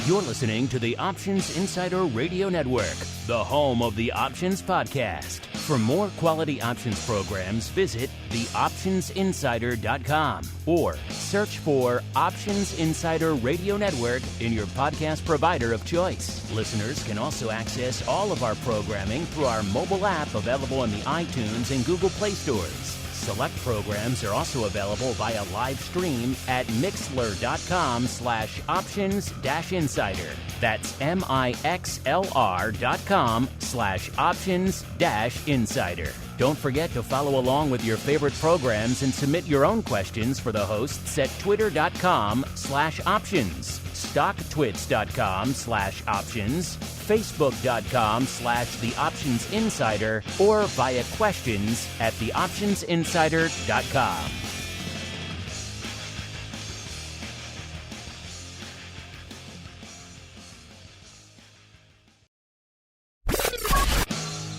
You're listening to the Options Insider Radio Network, the home of the Options Podcast. For more quality options programs, visit theoptionsinsider.com or search for Options Insider Radio Network in your podcast provider of choice. Listeners can also access all of our programming through our mobile app available in the iTunes and Google Play stores. Select programs are also available via live stream at mixlr.com/options-insider. That's mixlr.com/options-insider. Don't forget to follow along with your favorite programs and submit your own questions for the hosts at twitter.com/options, stocktwits.com/options, facebook.com/theoptionsinsider, or via questions at theoptionsinsider.com.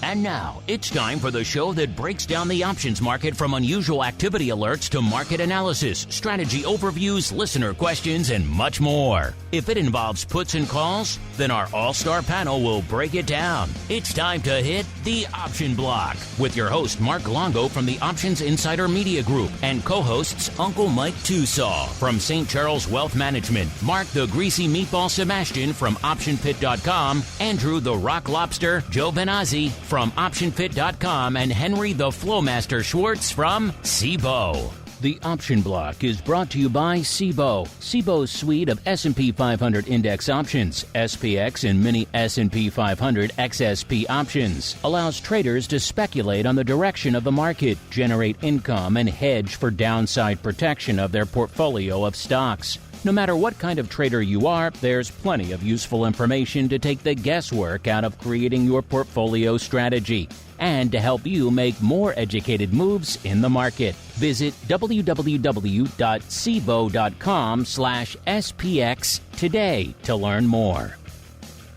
And now, it's time for the show that breaks down the options market from unusual activity alerts to market analysis, strategy overviews, listener questions, and much more. If it involves puts and calls, then our all-star panel will break it down. It's time to hit the Option Block with your host, Mark Longo from the Options Insider Media Group and co-hosts Uncle Mike Tusaw from St. Charles Wealth Management, Mark the Greasy Meatball Sebastian from OptionPit.com, Andrew the Rock Lobster Giovinazzi from OptionPit.com, and Henry the Flowmaster Schwartz from SIBO. The Option Block is brought to you by SIBO. SIBO's suite of S&P 500 index options, SPX and mini S&P 500 XSP options, allows traders to speculate on the direction of the market, generate income, and hedge for downside protection of their portfolio of stocks. No matter what kind of trader you are, there's plenty of useful information to take the guesswork out of creating your portfolio strategy and to help you make more educated moves in the market. Visit www.sibo.com/SPX today to learn more.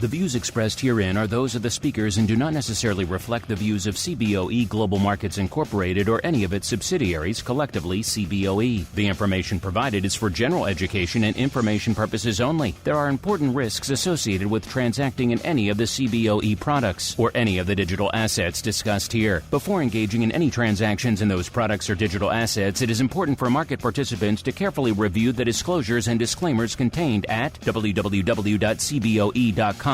The views expressed herein are those of the speakers and do not necessarily reflect the views of CBOE Global Markets Incorporated or any of its subsidiaries, collectively CBOE. The information provided is for general education and information purposes only. There are important risks associated with transacting in any of the CBOE products or any of the digital assets discussed here. Before engaging in any transactions in those products or digital assets, it is important for market participants to carefully review the disclosures and disclaimers contained at www.cboe.com/US_disclaimers.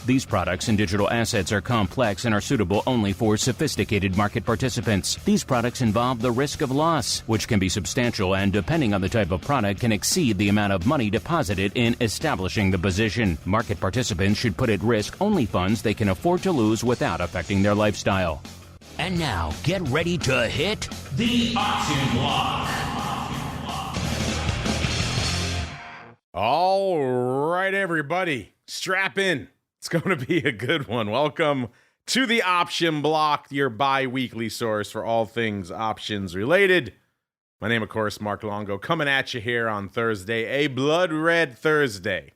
These products and digital assets are complex and are suitable only for sophisticated market participants. These products involve the risk of loss, which can be substantial and, depending on the type of product, can exceed the amount of money deposited in establishing the position. Market participants should put at risk only funds they can afford to lose without affecting their lifestyle. And now, get ready to hit the Option Block. All right, everybody, strap in. It's going to be a good one. Welcome to the Option Block, your bi-weekly source for all things options related. My name, of course, Mark Longo, coming at you here on Thursday, a blood red Thursday.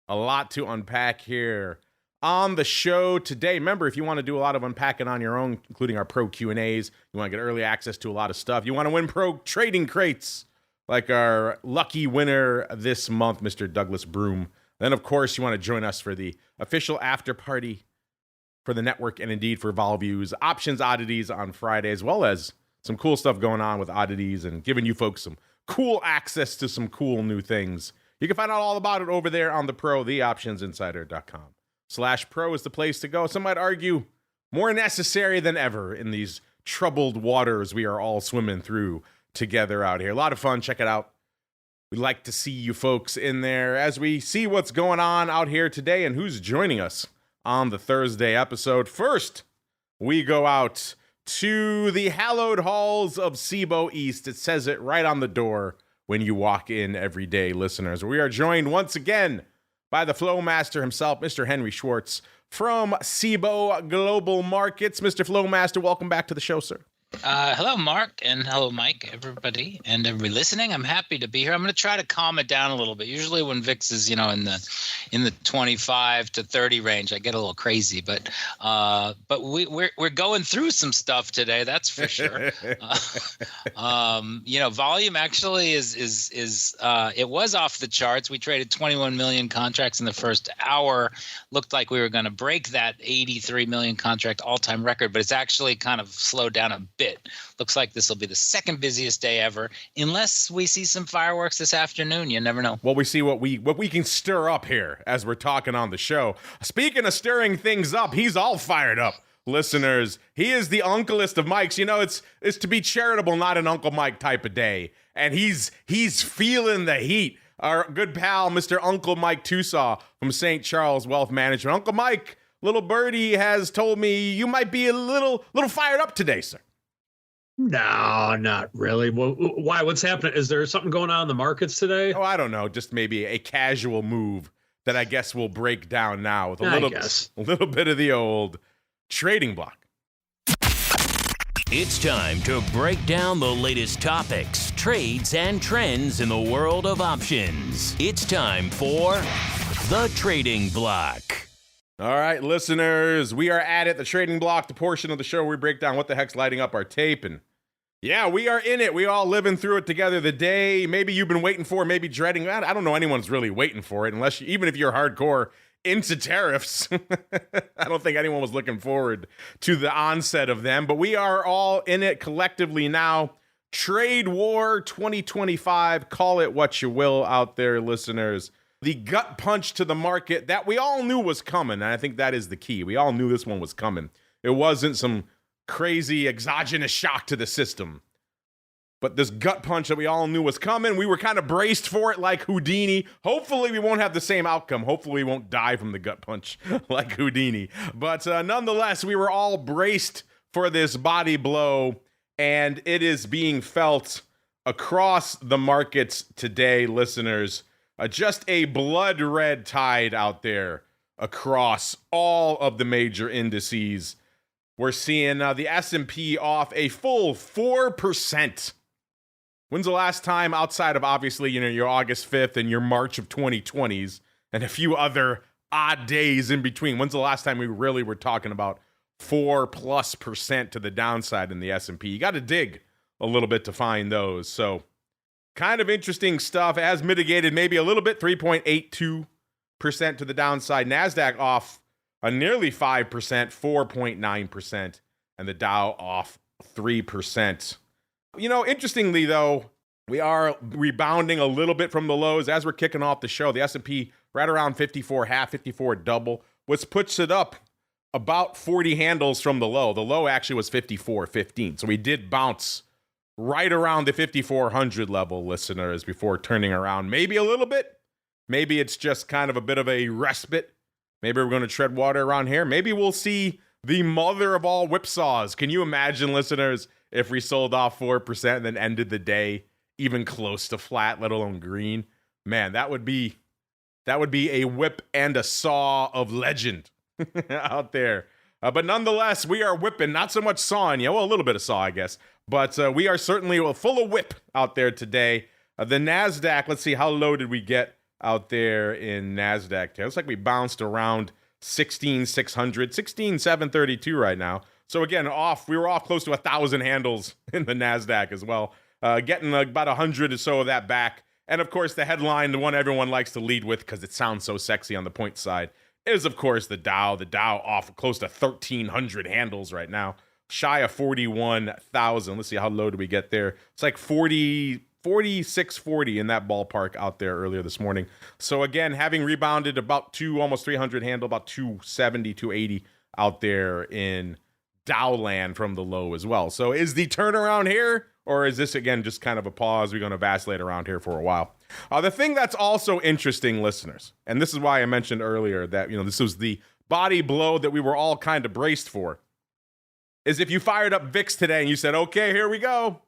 A lot to unpack here on the show today. Remember, if you want to do a lot of unpacking on your own, including our pro Q&As, you want to get early access to a lot of stuff, you want to win pro trading crates, like our lucky winner this month, Mr. Douglas Broom. Then, of course, you want to join us for the official after party for the network and indeed for VolView's Options Oddities on Friday, as well as some cool stuff going on with oddities and giving you folks some cool access to some cool new things. You can find out all about it over there on the pro, theoptionsinsider.com/pro is the place to go. Some might argue more necessary than ever in these troubled waters we are all swimming through together out here. A lot of fun. Check it out. We'd like to see you folks in there as we see what's going on out here today and who's joining us on the Thursday episode. First, we go out to the hallowed halls of SIBO East. It says it right on the door when you walk in every day, listeners. We are joined once again by the Flowmaster himself, Mr. Henry Schwartz from SIBO Global Markets. Mr. Flowmaster, welcome back to the show, sir. Hello, Mark, and hello, Mike, and everybody listening. I'm happy to be here. I'm going to try to calm it down a little bit. Usually, when VIX is, in the 25 to 30 range, I get a little crazy. But we're going through some stuff today. That's for sure. Volume actually is it was off the charts. We traded 21 million contracts in the first hour. Looked like we were going to break that 83 million contract all-time record, but it's actually kind of slowed down a bit. Looks like this will be the second busiest day ever, unless we see some fireworks this afternoon. You never know. Well, we see what we can stir up here as we're talking on the show. Speaking of stirring things up, he's all fired up. Listeners, he is the uncleest of Mikes. It's to be charitable, not an Uncle Mike type of day. And he's feeling the heat. Our good pal, Mr. Uncle Mike Tusaw from St. Charles Wealth Management. Uncle Mike, little birdie has told me you might be a little fired up today, sir. No, not really. Well, why? What's happening? Is there something going on in the markets today? Oh, I don't know. Just maybe a casual move that I guess we'll break down now with a little bit of the old trading block. It's time to break down the latest topics, trades, and trends in the world of options. It's time for the Trading Block. All right, listeners, we are at it, the Trading Block, the portion of the show where we break down what the heck's lighting up our tape. And yeah, we are in it. We all living through it together. The day maybe you've been waiting for, maybe dreading. I don't know anyone's really waiting for it, even if you're hardcore into tariffs. I don't think anyone was looking forward to the onset of them, but we are all in it collectively now. Trade War 2025, call it what you will out there, listeners. The gut punch to the market that we all knew was coming, and I think that is the key. We all knew this one was coming. It wasn't some crazy exogenous shock to the system, but this gut punch that we all knew was coming. We were kind of braced for it like Houdini. Hopefully we won't have the same outcome. Hopefully we won't die from the gut punch like Houdini. But nonetheless, we were all braced for this body blow, and it is being felt across the markets today, listeners. Just a blood red tide out there across all of the major indices. We're seeing the S&P off a full 4%. When's the last time, outside of obviously, your August 5th and your March of 2020s and a few other odd days in between, when's the last time we really were talking about 4+% to the downside in the S&P? You got to dig a little bit to find those. So kind of interesting stuff. It has mitigated maybe a little bit, 3.82% to the downside. NASDAQ off a nearly 5%, 4.9%, and the Dow off 3%. Interestingly, though, we are rebounding a little bit from the lows as we're kicking off the show. The S&P right around 54 half, 54 double, which puts it up about 40 handles from the low. The low actually was 54.15, so we did bounce right around the 5,400 level, listeners, before turning around. Maybe a little bit. Maybe it's just kind of a bit of a respite. Maybe we're going to tread water around here. Maybe we'll see the mother of all whipsaws. Can you imagine, listeners, if we sold off 4% and then ended the day even close to flat, let alone green? Man, that would be a whip and a saw of legend out there. But nonetheless, we are whipping, not so much sawing, well, a little bit of saw, I guess. But we are certainly full of whip out there today. The NASDAQ, let's see, how low did we get out there in NASDAQ? It looks like we bounced around 16,600, 16,732 right now. So again, we were off close to 1,000 handles in the NASDAQ as well. Getting about 100 or so of that back. And of course, the headline, the one everyone likes to lead with because it sounds so sexy on the point side, is of course the Dow. The Dow off close to 1,300 handles right now. Shy of 41,000. Let's see, how low do we get there? It's like 4640 in that ballpark out there earlier this morning. So again, having rebounded about almost 300 handle, about 270, 280 out there in Dow land from the low as well. So is the turnaround here, or is this again just kind of a pause? We're going to vacillate around here for a while. The thing that's also interesting, listeners, and this is why I mentioned earlier that this was the body blow that we were all kind of braced for, is if you fired up VIX today and you said, okay, here we go.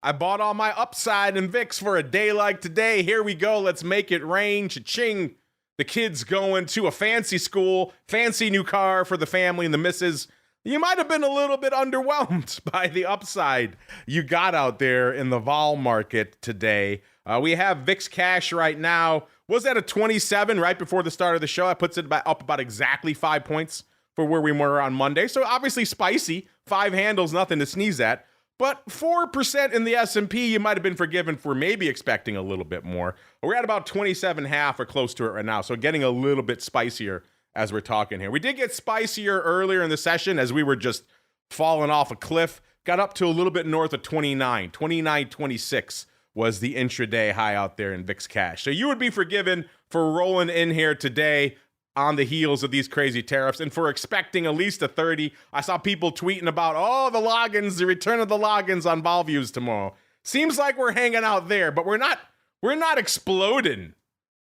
I bought all my upside in VIX for a day like today. Here we go. Let's make it rain. Cha-ching. The kids going to a fancy school, fancy new car for the family and the missus. you might have been a little bit underwhelmed by the upside you got out there in the vol market today. We have VIX cash right now. Was at a 27 right before the start of the show. That puts it up about exactly 5 points for where we were on Monday. So obviously spicy. 5 handles, nothing to sneeze at. But 4% in the S&P, you might have been forgiven for maybe expecting a little bit more. We're at about 27.5 or close to it right now. So getting a little bit spicier as we're talking here. We did get spicier earlier in the session as we were just falling off a cliff. Got up to a little bit north of 29.26 was the intraday high out there in VIX cash. So you would be forgiven for rolling in here today on the heels of these crazy tariffs and for expecting at least a 30. I saw people tweeting about, the logins, the return of the logins on vol views tomorrow. Seems like we're hanging out there, but we're not exploding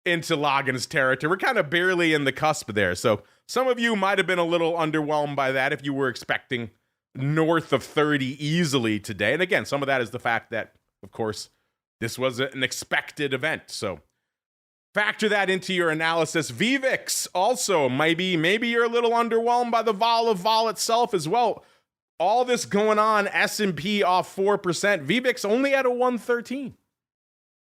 into logins territory. We're kind of barely in the cusp there. So some of you might have been a little underwhelmed by that if you were expecting north of 30 easily today. And again, some of that is the fact that, of course, this was an expected event. So factor that into your analysis. VVIX also, maybe you're a little underwhelmed by the vol of vol itself as well. All this going on, S&P off 4%. VVIX only at a 113.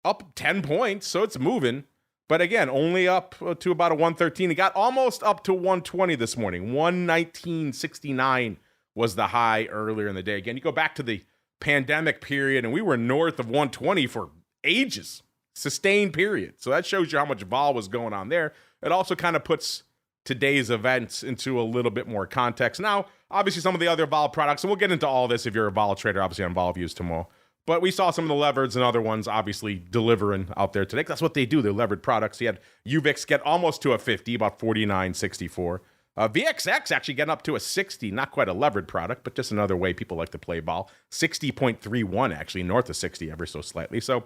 Up 10 points, so it's moving. But again, only up to about a 113. It got almost up to 120 this morning. 119.69 was the high earlier in the day. Again, you go back to the pandemic period, and we were north of 120 for ages. Sustained period. So that shows you how much vol was going on there. It also kind of puts today's events into a little bit more context. Now, obviously, some of the other vol products, and we'll get into all this if you're a vol trader, obviously on vol views tomorrow. But we saw some of the levereds and other ones obviously delivering out there today. That's what they do. They're levered products. You had UVIX get almost to a 50, about 49.64. VXX actually getting up to a 60, not quite a levered product, but just another way people like to play ball. 60.31 actually, north of 60 ever so slightly. So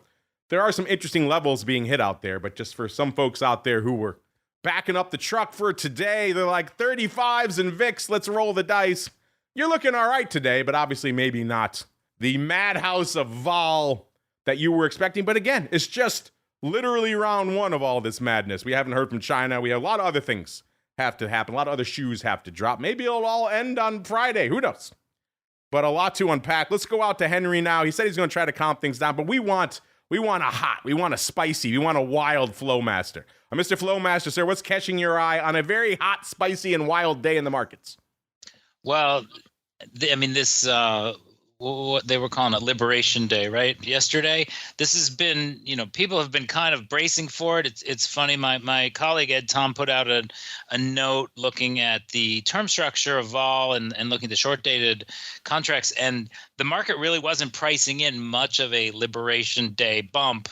there are some interesting levels being hit out there, but just for some folks out there who were backing up the truck for today, they're like 35s and VIX, let's roll the dice. You're looking all right today, but obviously maybe not the madhouse of vol that you were expecting. But again, it's just literally round one of all this madness. We haven't heard from China. We have a lot of other things have to happen. A lot of other shoes have to drop. Maybe it'll all end on Friday. Who knows? But a lot to unpack. Let's go out to Henry now. He said he's going to try to calm things down, but we want a hot, we want a spicy, we want a wild flow master. Mr. Flow Master, sir, what's catching your eye on a very hot, spicy, and wild day in the markets? Well, this what they were calling it Liberation Day, right? Yesterday, this has been, people have been kind of bracing for it. It's funny. My colleague Ed Tom put out a note looking at the term structure of vol and looking at the short dated contracts, and the market really wasn't pricing in much of a Liberation Day bump.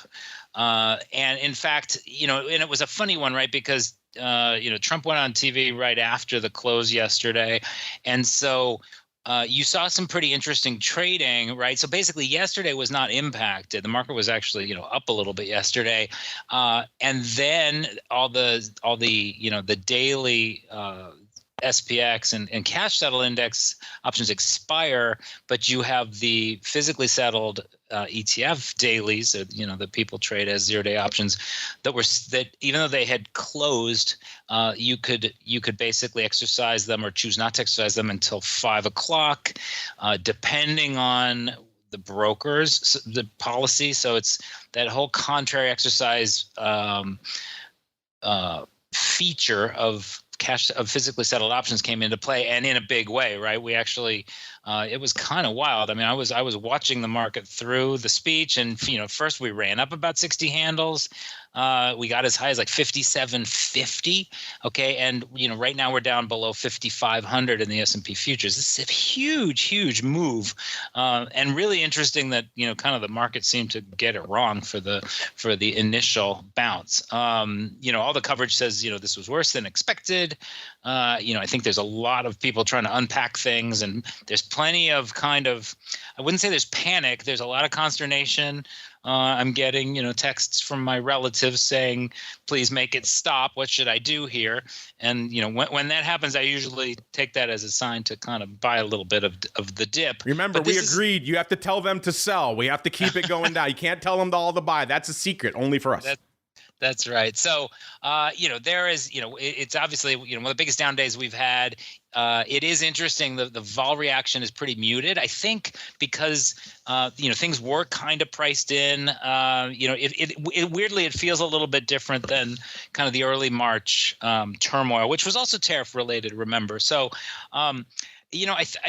And in fact, and it was a funny one, right? Because Trump went on TV right after the close yesterday, and so you saw some pretty interesting trading, right? So basically, yesterday was not impacted. The market was actually, up a little bit yesterday, and then all the the daily SPX and cash settled index options expire, but you have the physically settled ETF dailies, that people trade as 0-day options that even though they had closed, you could basically exercise them or choose not to exercise them until 5 o'clock, depending on the brokers, the policy. So it's that whole contrary exercise feature of physically settled options came into play, and in a big way, right? We actually, it was kind of wild. I was watching the market through the speech, and first we ran up about 60 handles. We got as high as like 57.50. Okay, and right now we're down below 5,500 in the S&P futures. This is a huge move, and really interesting that kind of the market seemed to get it wrong for the initial bounce. All the coverage says this was worse than expected. I think there's a lot of people trying to unpack things, and there's plenty of I wouldn't say there's panic. There's a lot of consternation. I'm getting, texts from my relatives saying, please make it stop. What should I do here? And, when that happens, I usually take that as a sign to kind of buy a little bit of the dip. Remember, we agreed. You have to tell them to sell. We have to keep it going down. You can't tell them to all to buy. That's a secret only for us. That's right. So, there is, it's obviously, one of the biggest down days we've had. It is interesting. The vol reaction is pretty muted, I think, because, things were kind of priced in. It weirdly, it feels a little bit different than kind of the early March turmoil, which was also tariff related, remember. So, I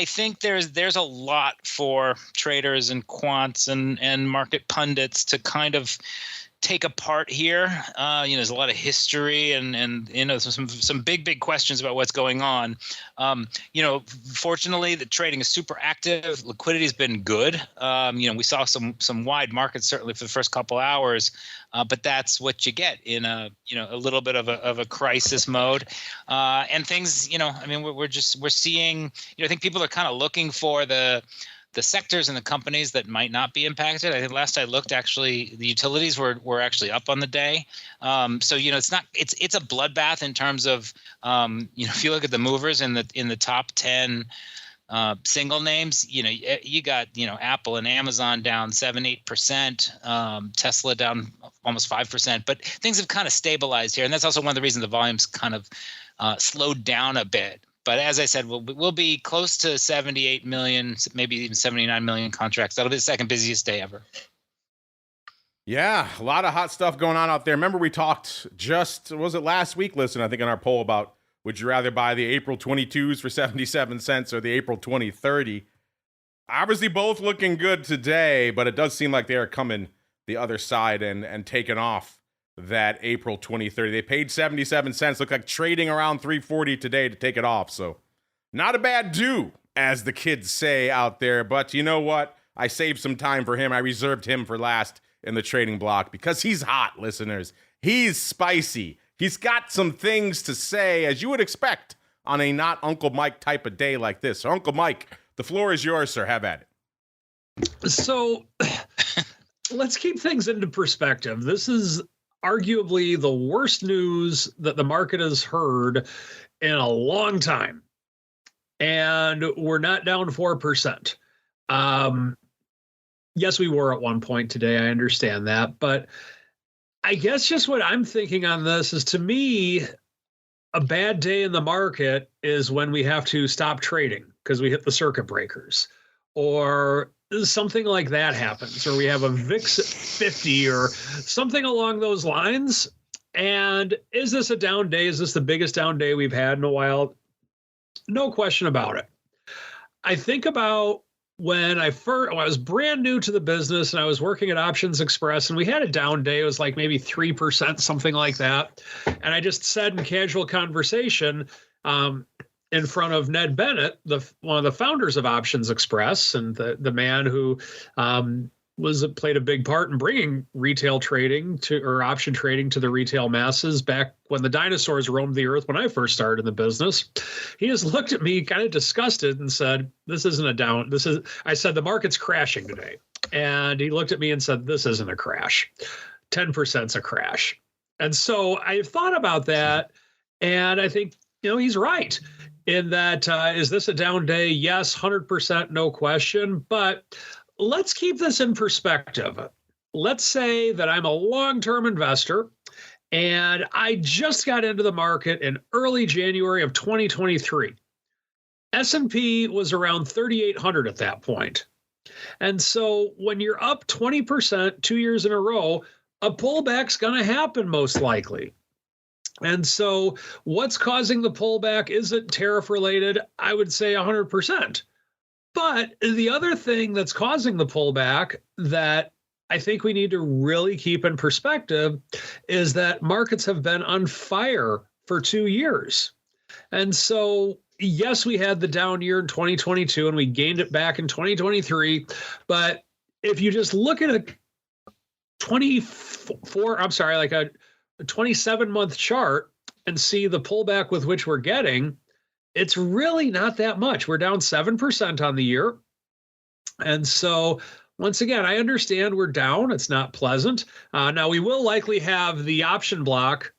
think there's a lot for traders and quants and market pundits to kind of take apart here. There's a lot of history and some big questions about what's going on. Fortunately, the trading is super active. Liquidity has been good. We saw some wide markets certainly for the first couple hours, but that's what you get in a little bit of a crisis mode. And things, we're seeing. I think people are kind of looking for the sectors and the companies that might not be impacted. I think last I looked, actually, the utilities were actually up on the day. So it's a bloodbath in terms of if you look at the movers in the top 10 single names, you got Apple and Amazon down 7-8%, Tesla down almost 5%, but things have kind of stabilized here, and that's also one of the reasons the volume's kind of slowed down a bit. But as I said, we'll be close to 78 million, maybe even 79 million contracts. That'll be the second busiest day ever. Yeah, a lot of hot stuff going on out there. Remember we talked was it last week, listen, I think in our poll about would you rather buy the April 22s for 77 cents or the April 2030? Obviously both looking good today, but it does seem like they are coming the other side and taking off that April 2030. They paid 77 cents. Look like trading around 340 today to take it off. So not a bad do, as the kids say out there. But you know what? I saved some time for him. I reserved him for last in the trading block because he's hot, listeners. He's spicy. He's got some things to say, as you would expect on a not Uncle Mike type of day like this. So Uncle Mike, the floor is yours, sir. Have at it. So let's keep things into perspective. This is arguably the worst news that the market has heard in a long time. And we're not down 4%. Yes, we were at one point today. I understand that. But I guess just what I'm thinking on this is, to me, a bad day in the market is when we have to stop trading because we hit the circuit breakers, or something like that happens, or we have a VIX at 50 or something along those lines. And is this a down day? Is this the biggest down day we've had in a while? No question about it. I think about when I was brand new to the business and I was working at Options Express, and we had a down day. It was like maybe 3%, something like that. And I just said in casual conversation, in front of Ned Bennett, one of the founders of Options Express, and the man who played a big part in bringing retail trading or option trading to the retail masses back when the dinosaurs roamed the earth when I first started in the business. He just looked at me kind of disgusted and said, "This isn't a down. I said, "The market's crashing today." And he looked at me and said, "This isn't a crash. 10%'s a crash." And so I thought about that, and I think, he's right. In that, is this a down day? Yes, 100%, no question. But let's keep this in perspective. Let's say that I'm a long-term investor and I just got into the market in early January of 2023. S&P was around 3,800 at that point. And so when you're up 20% 2 years in a row, a pullback's going to happen most likely. And so what's causing the pullback? Is it tariff related? I would say 100%. But the other thing that's causing the pullback that I think we need to really keep in perspective is that markets have been on fire for 2 years. And so, yes, we had the down year in 2022 and we gained it back in 2023. But if you just look at a 27-month chart and see the pullback with which we're getting, it's really not that much. We're down 7% on the year. And so, once again, I understand we're down. It's not pleasant. Now, we will likely have the option block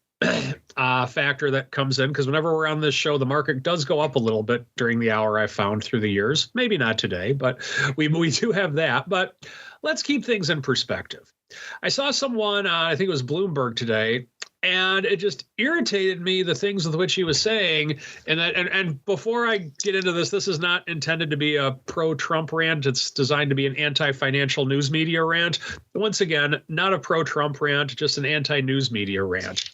factor that comes in, because whenever we're on this show, the market does go up a little bit during the hour, I've found through the years. Maybe not today, but we do have that. But let's keep things in perspective. I saw someone, I think it was Bloomberg today, and it just irritated me, the things with which he was saying. And before I get into this, this is not intended to be a pro-Trump rant. It's designed to be an anti-financial news media rant. Once again, not a pro-Trump rant, just an anti-news media rant.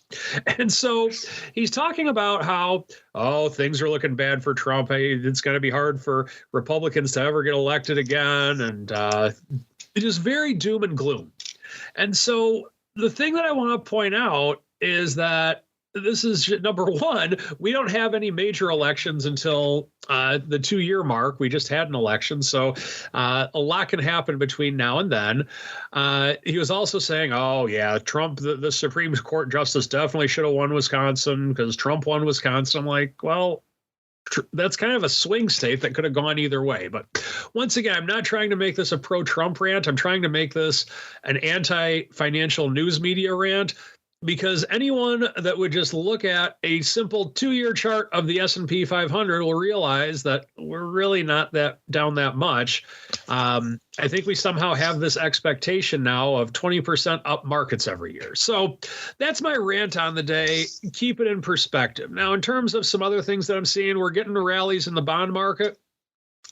And so he's talking about how, oh, things are looking bad for Trump. Hey, it's going to be hard for Republicans to ever get elected again. And it is very doom and gloom. And so the thing that I want to point out is that this is number one, we don't have any major elections until the 2-year mark. We just had an election. So a lot can happen between now and then. He was also saying, oh, yeah, Trump, the Supreme Court justice definitely should have won Wisconsin because Trump won Wisconsin. I'm like, well, that's kind of a swing state that could have gone either way. But once again, I'm not trying to make this a pro-Trump rant. I'm trying to make this an anti-financial news media rant, because anyone that would just look at a simple 2-year chart of the S&P 500 will realize that we're really not that down that much. I think we somehow have this expectation now of 20% up markets every year. So that's my rant on the day. Keep it in perspective. Now, in terms of some other things that I'm seeing, we're getting rallies in the bond market.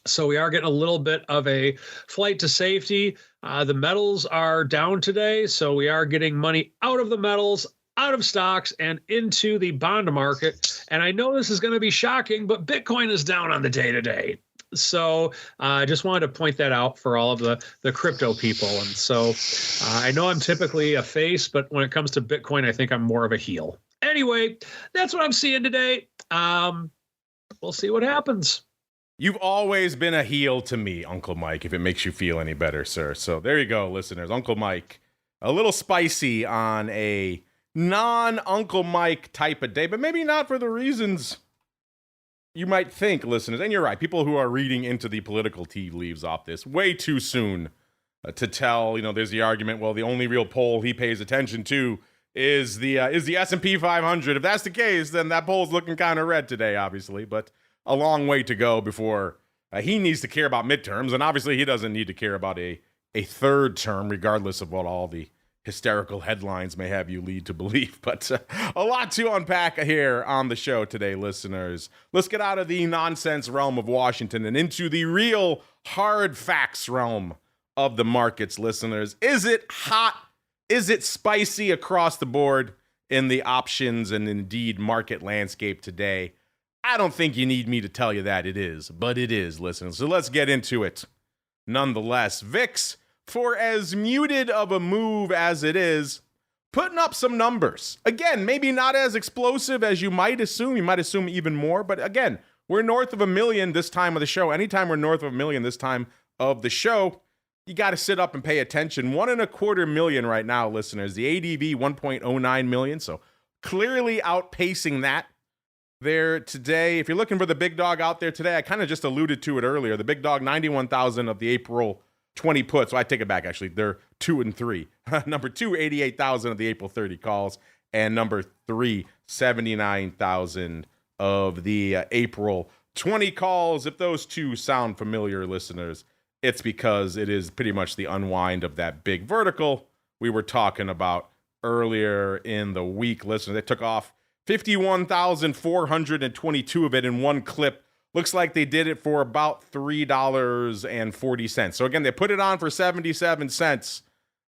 So we are getting a little bit of a flight to safety. The metals are down today, so we are getting money out of the metals, out of stocks, and into the bond market. And I know this is going to be shocking, but Bitcoin is down on the day today. So I just wanted to point that out for all of the crypto people. And so I know I'm typically a face, but when it comes to Bitcoin, I think I'm more of a heel. Anyway, that's what I'm seeing today. We'll see what happens. You've always been a heel to me, Uncle Mike, if it makes you feel any better, sir. So there you go, listeners. Uncle Mike, a little spicy on a non-Uncle Mike type of day, but maybe not for the reasons you might think, listeners. And you're right, people who are reading into the political tea leaves off this way too soon to tell, there's the argument, well, the only real poll he pays attention to is the S&P 500. If that's the case, then that poll's looking kind of red today, obviously, but a long way to go before he needs to care about midterms, and obviously he doesn't need to care about a third term, regardless of what all the hysterical headlines may have you lead to believe. But a lot to unpack here on the show today, listeners. Let's get out of the nonsense realm of Washington and into the real hard facts realm of the markets, listeners. Is it hot? Is it spicy across the board in the options and indeed market landscape today? I don't think you need me to tell you that it is, but it is, listeners. So let's get into it. Nonetheless, VIX, for as muted of a move as it is, putting up some numbers. Again, maybe not as explosive as you might assume. You might assume even more, but again, we're north of 1 million this time of the show. Anytime we're north of 1 million this time of the show, you got to sit up and pay attention. 1.25 million right now, listeners. The ADV, 1.09 million, so clearly outpacing that there today. If you're looking for the big dog out there today, I kind of just alluded to it earlier. The big dog, 91,000 of the April 20 puts. So I take it back, actually. They're 2 and 3. Number 2, 88,000 of the April 30 calls. And number 3, 79,000 of the April 20 calls. If those two sound familiar, listeners, it's because it is pretty much the unwind of that big vertical we were talking about earlier in the week, listeners. They took off 51,422 of it in one clip. Looks like they did it for about $3.40. So again, they put it on for 77 cents.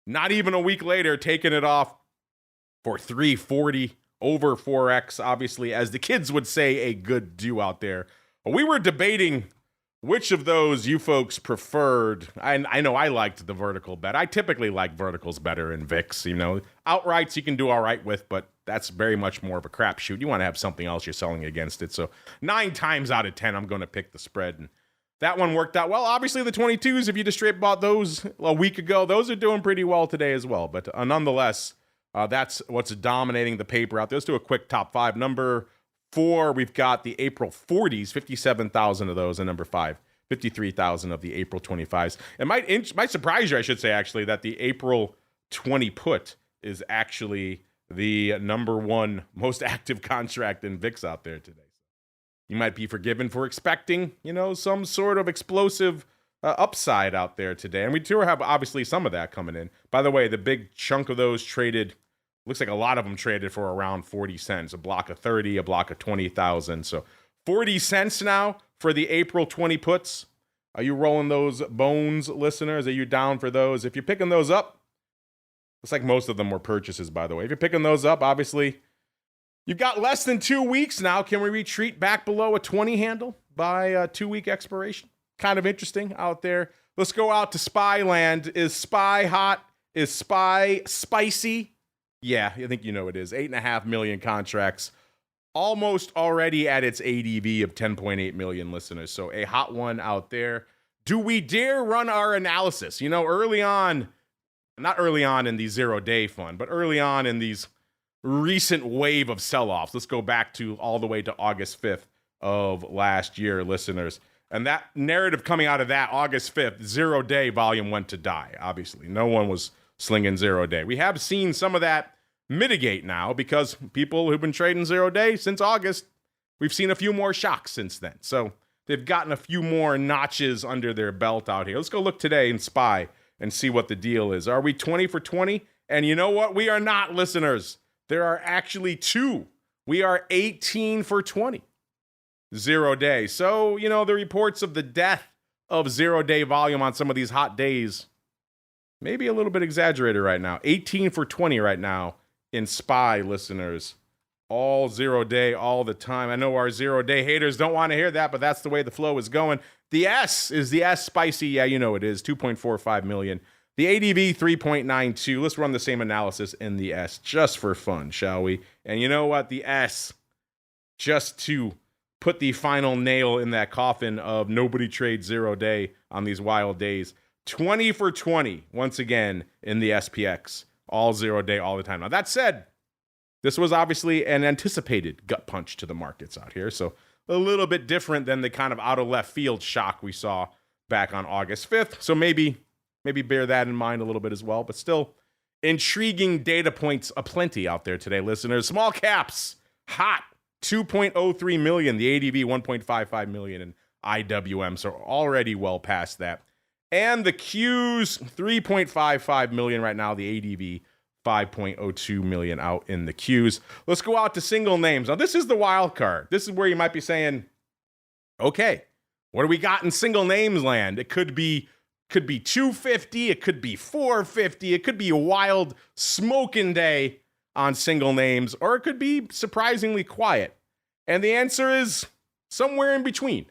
Not even a week later, taking it off for $3.40, over 4x, obviously, as the kids would say, a good do out there. We were debating which of those you folks preferred. I know I liked the vertical bet. I typically like verticals better in VIX. Outrights you can do all right with, but that's very much more of a crapshoot. You want to have something else you're selling against it. So 9 times out of 10, I'm going to pick the spread. And that one worked out well. Obviously, the 22s, if you just straight bought those a week ago, those are doing pretty well today as well. But nonetheless, that's what's dominating the paper out there. Let's do a quick top 5. Number 4, we've got the April 40s, 57,000 of those. And number 5, 53,000 of the April 25s. It might surprise you, I should say, actually, that the April 20 put is actually the number 1 most active contract in VIX out there today. You might be forgiven for expecting, some sort of explosive upside out there today. And we do have obviously some of that coming in. By the way, the big chunk of those traded, looks like a lot of them traded for around 40 cents, a block of 30, a block of 20,000. So 40 cents now for the April 20 puts. Are you rolling those bones, listeners? Are you down for those? If you're picking those up, looks like most of them were purchases, by the way. If you're picking those up, obviously, you've got less than 2 weeks now. Can we retreat back below a 20 handle by a 2-week expiration? Kind of interesting out there. Let's go out to Spy Land. Is Spy hot? Is Spy spicy? Yeah, I think you know it is. 8.5 million contracts. Almost already at its ADV of 10.8 million listeners. So a hot one out there. Do we dare run our analysis? You know, early on, not early on in the 0-day fund, but early on in these recent wave of sell-offs. Let's go back to all the way to August 5th of last year, listeners. And that narrative coming out of that August 5th, 0-day volume went to die, obviously. No one was slinging 0-day. We have seen some of that mitigate now because people who've been trading 0-day since August, we've seen a few more shocks since then. So they've gotten a few more notches under their belt out here. Let's go look today in SPY and see what the deal is. Are we 20 for 20? And you know what? We are not, listeners. There are actually 2. We are 18 for 20. 0-day. So, you know, the reports of the death of 0-day volume on some of these hot days, maybe a little bit exaggerated right now. 18 for 20 right now in SPY, listeners. All 0-day, all the time. I know our 0-day haters don't want to hear that, but that's the way the flow is going. The S, is the S spicy? Yeah, you know it is. 2.45 million. The ADV, 3.92. Let's run the same analysis in the S just for fun, shall we? And you know what? The S, just to put the final nail in that coffin of nobody trades 0-day on these wild days. 20 for 20, once again, in the SPX. All 0-day, all the time. Now, that said, this was obviously an anticipated gut punch to the markets out here. So a little bit different than the kind of out of left field shock we saw back on August 5th. So maybe bear that in mind a little bit as well. But still, intriguing data points aplenty out there today, listeners. Small caps, hot. 2.03 million, the ADV 1.55 million in IWM, so already well past that. And the Qs 3.55 million right now, the ADV 5.02 million out in the Qs. Let's go out to single names. Now this is the wild card. This is where you might be saying, okay, what do we got in single names land? It could be 250, it could be 450, it could be a wild smoking day on single names, or it could be surprisingly quiet. And the answer is somewhere in between.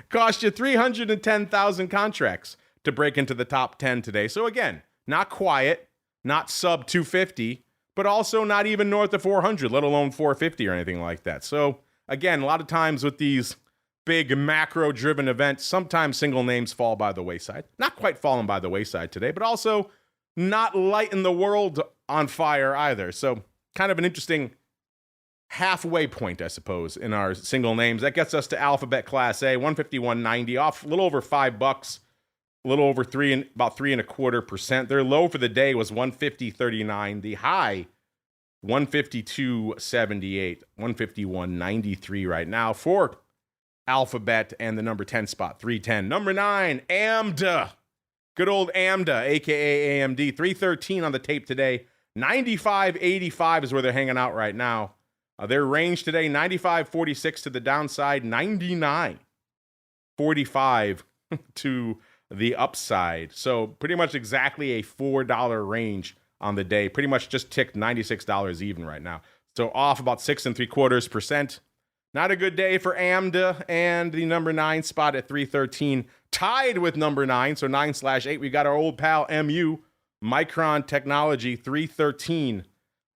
Cost you 310,000 contracts to break into the top 10 today. So again, not quiet, not sub 250, but also not even north of 400, let alone 450 or anything like that. So again, a lot of times with these big macro-driven events, sometimes single names fall by the wayside. Not quite falling by the wayside today, but also not lighting the world on fire either. So kind of an interesting halfway point, I suppose, in our single names. That gets us to Alphabet Class A, 151.90, off a little over $5, a little over about 3.25%. Their low for the day was 150.39. The high, 152.78, 151.93 right now for Alphabet, and the number 10 spot, 310. Number 9, AMDA. Good old AMDA, a.k.a. AMD, 313 on the tape today. 95.85 is where they're hanging out right now. Their range today, 95.46 to the downside, 99.45 to the upside. So pretty much exactly a $4 range on the day. Pretty much just ticked $96 even right now. So off about 6.75%. Not a good day for AMDA, and the number 9 spot at 313, tied with number 9, so 9/8. We got our old pal MU, Micron Technology, 313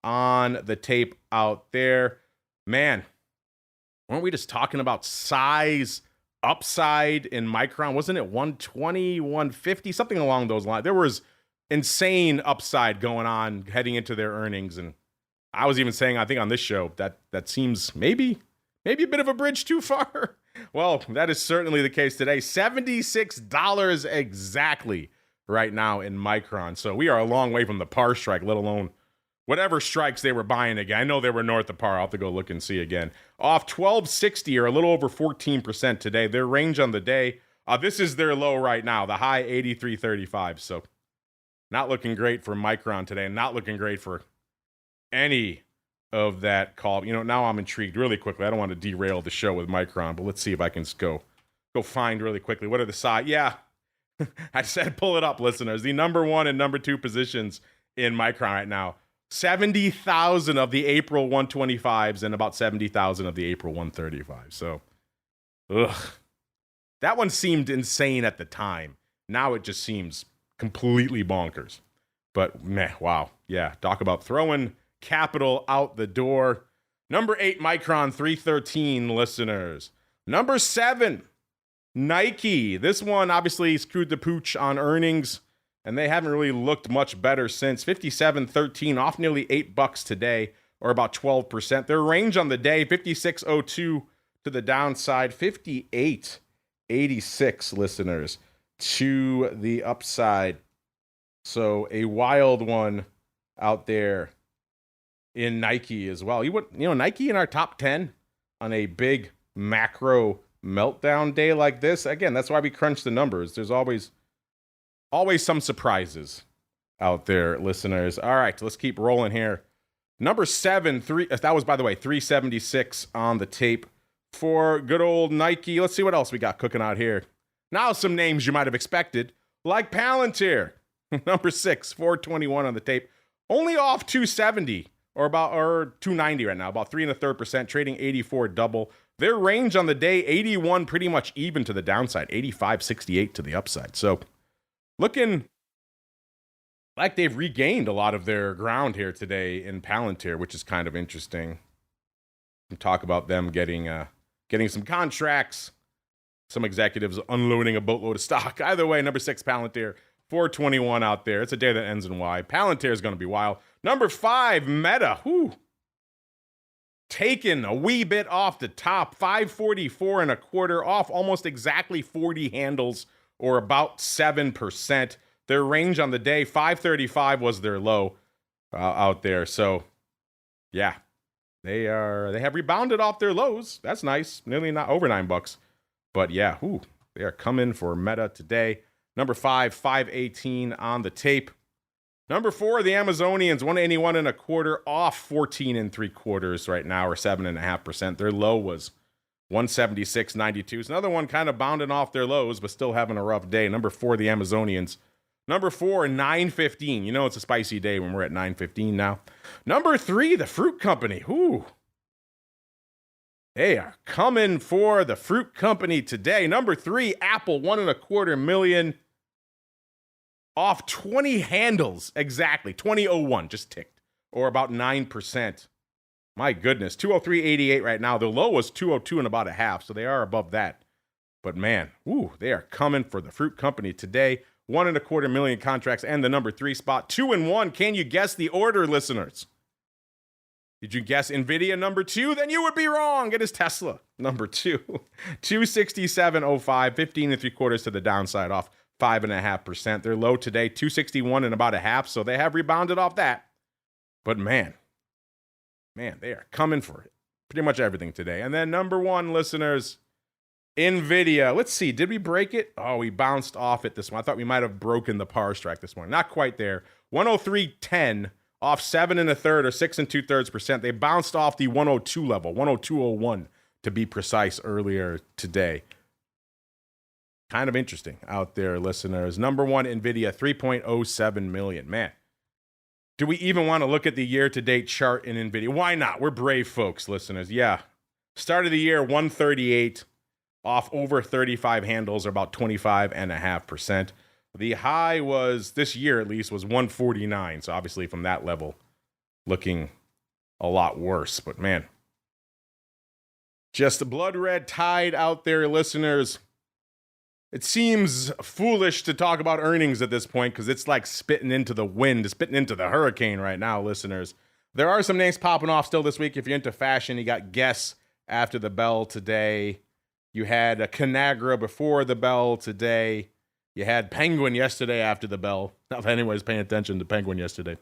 on the tape out there. Man, weren't we just talking about size upside in Micron? Wasn't it 120, 150, something along those lines? There was insane upside going on heading into their earnings, and I was even saying, I think on this show, that seems maybe a bit of a bridge too far. Well, that is certainly the case today. $76 exactly right now in Micron. So we are a long way from the par strike, let alone whatever strikes they were buying again. I know they were north of par. I'll have to go look and see again. Off 1260 or a little over 14% today. Their range on the day, This is their low right now, the high 83.35. So not looking great for Micron today, and not looking great for any of that call. Now I'm intrigued really quickly. I don't want to derail the show with Micron, but let's see if I can just go find really quickly. What are the sides? Yeah, I said pull it up, listeners. The number 1 and number 2 positions in Micron right now. 70,000 of the April 125s and about 70,000 of the April 135. So, that one seemed insane at the time. Now it just seems completely bonkers. But meh, wow. Yeah, talk about throwing capital out the door. Number 8, Micron 313, listeners. Number 7, Nike. This one obviously screwed the pooch on earnings, and they haven't really looked much better since. 57.13, off nearly $8 today, or about 12%. Their range on the day, 56.02 to the downside, 58.86, listeners, to the upside. So a wild one out there in Nike as well. Nike in our top 10 on a big macro meltdown day like this. Again, that's why we crunch the numbers. There's always some surprises out there, listeners. All right, let's keep rolling here. Number 7, that was, by the way, 376 on the tape for good old Nike. Let's see what else we got cooking out here. Now some names you might have expected, like Palantir. Number 6, 421 on the tape. Only off 270 or 290 right now, about 3 1/3%, trading 84 double. Their range on the day, 81, pretty much even to the downside, 85.68 to the upside. So looking like they've regained a lot of their ground here today in Palantir, which is kind of interesting. We'll talk about them getting some contracts, some executives unloading a boatload of stock. Either way, number 6, Palantir, 421 out there. It's a day that ends in Y. Palantir is going to be wild. Number 5, Meta. Taken a wee bit off the top, 544 1/4, off almost exactly 40 handles, or about 7%. Their range on the day, 535 was their low out there. So, yeah, they have rebounded off their lows. That's nice. Nearly not over $9. But yeah, they are coming for Meta today. Number 5, 518 on the tape. Number 4, the Amazonians, 181 1/4, off 14 3/4 right now, or 7.5%. Their low was 176.92. It's another one kind of bounding off their lows, but still having a rough day. Number 4, the Amazonians. Number 4, 915. It's a spicy day when we're at 915 now. Number 3, the Fruit Company. They are coming for the Fruit Company today. Number 3, Apple, 1.25 million. Off 20 handles, exactly. 20.01, just ticked, or about 9%. My goodness, 203.88 right now. The low was 202 and about a half, so they are above that. But man, they are coming for the Fruit Company today. 1.25 million contracts and the number 3 spot. 2 and 1. Can you guess the order, listeners? Did you guess NVIDIA number 2? Then you would be wrong. It is Tesla number 2. 267.05, 15 3/4 to the downside, off 5.5%. They're low today, 261 and about a half, so they have rebounded off that. But man, they are coming for it. Pretty much everything today. And then number 1, listeners, NVIDIA. Let's see, did we break it? Oh, we bounced off it this one. I thought we might have broken the par strike this morning. Not quite there. 103.10, off 7 1/3 or 6 2/3%. They bounced off the 102 level, 102.01 to be precise, earlier today. Kind of interesting out there, listeners. Number 1, NVIDIA, 3.07 million. Man, do we even want to look at the year-to-date chart in NVIDIA? Why not? We're brave folks, listeners. Yeah. Start of the year, 138, off over 35 handles, or about 25.5%. The high was, this year at least, was 149. So obviously from that level, looking a lot worse. But man, just a blood red tide out there, listeners. It seems foolish to talk about earnings at this point because it's like spitting into the wind, spitting into the hurricane right now, listeners. There are some names popping off still this week. If you're into fashion, you got Guess after the bell today. You had a Conagra before the bell today. You had Penguin yesterday after the bell. Not if anyone's paying attention to Penguin yesterday.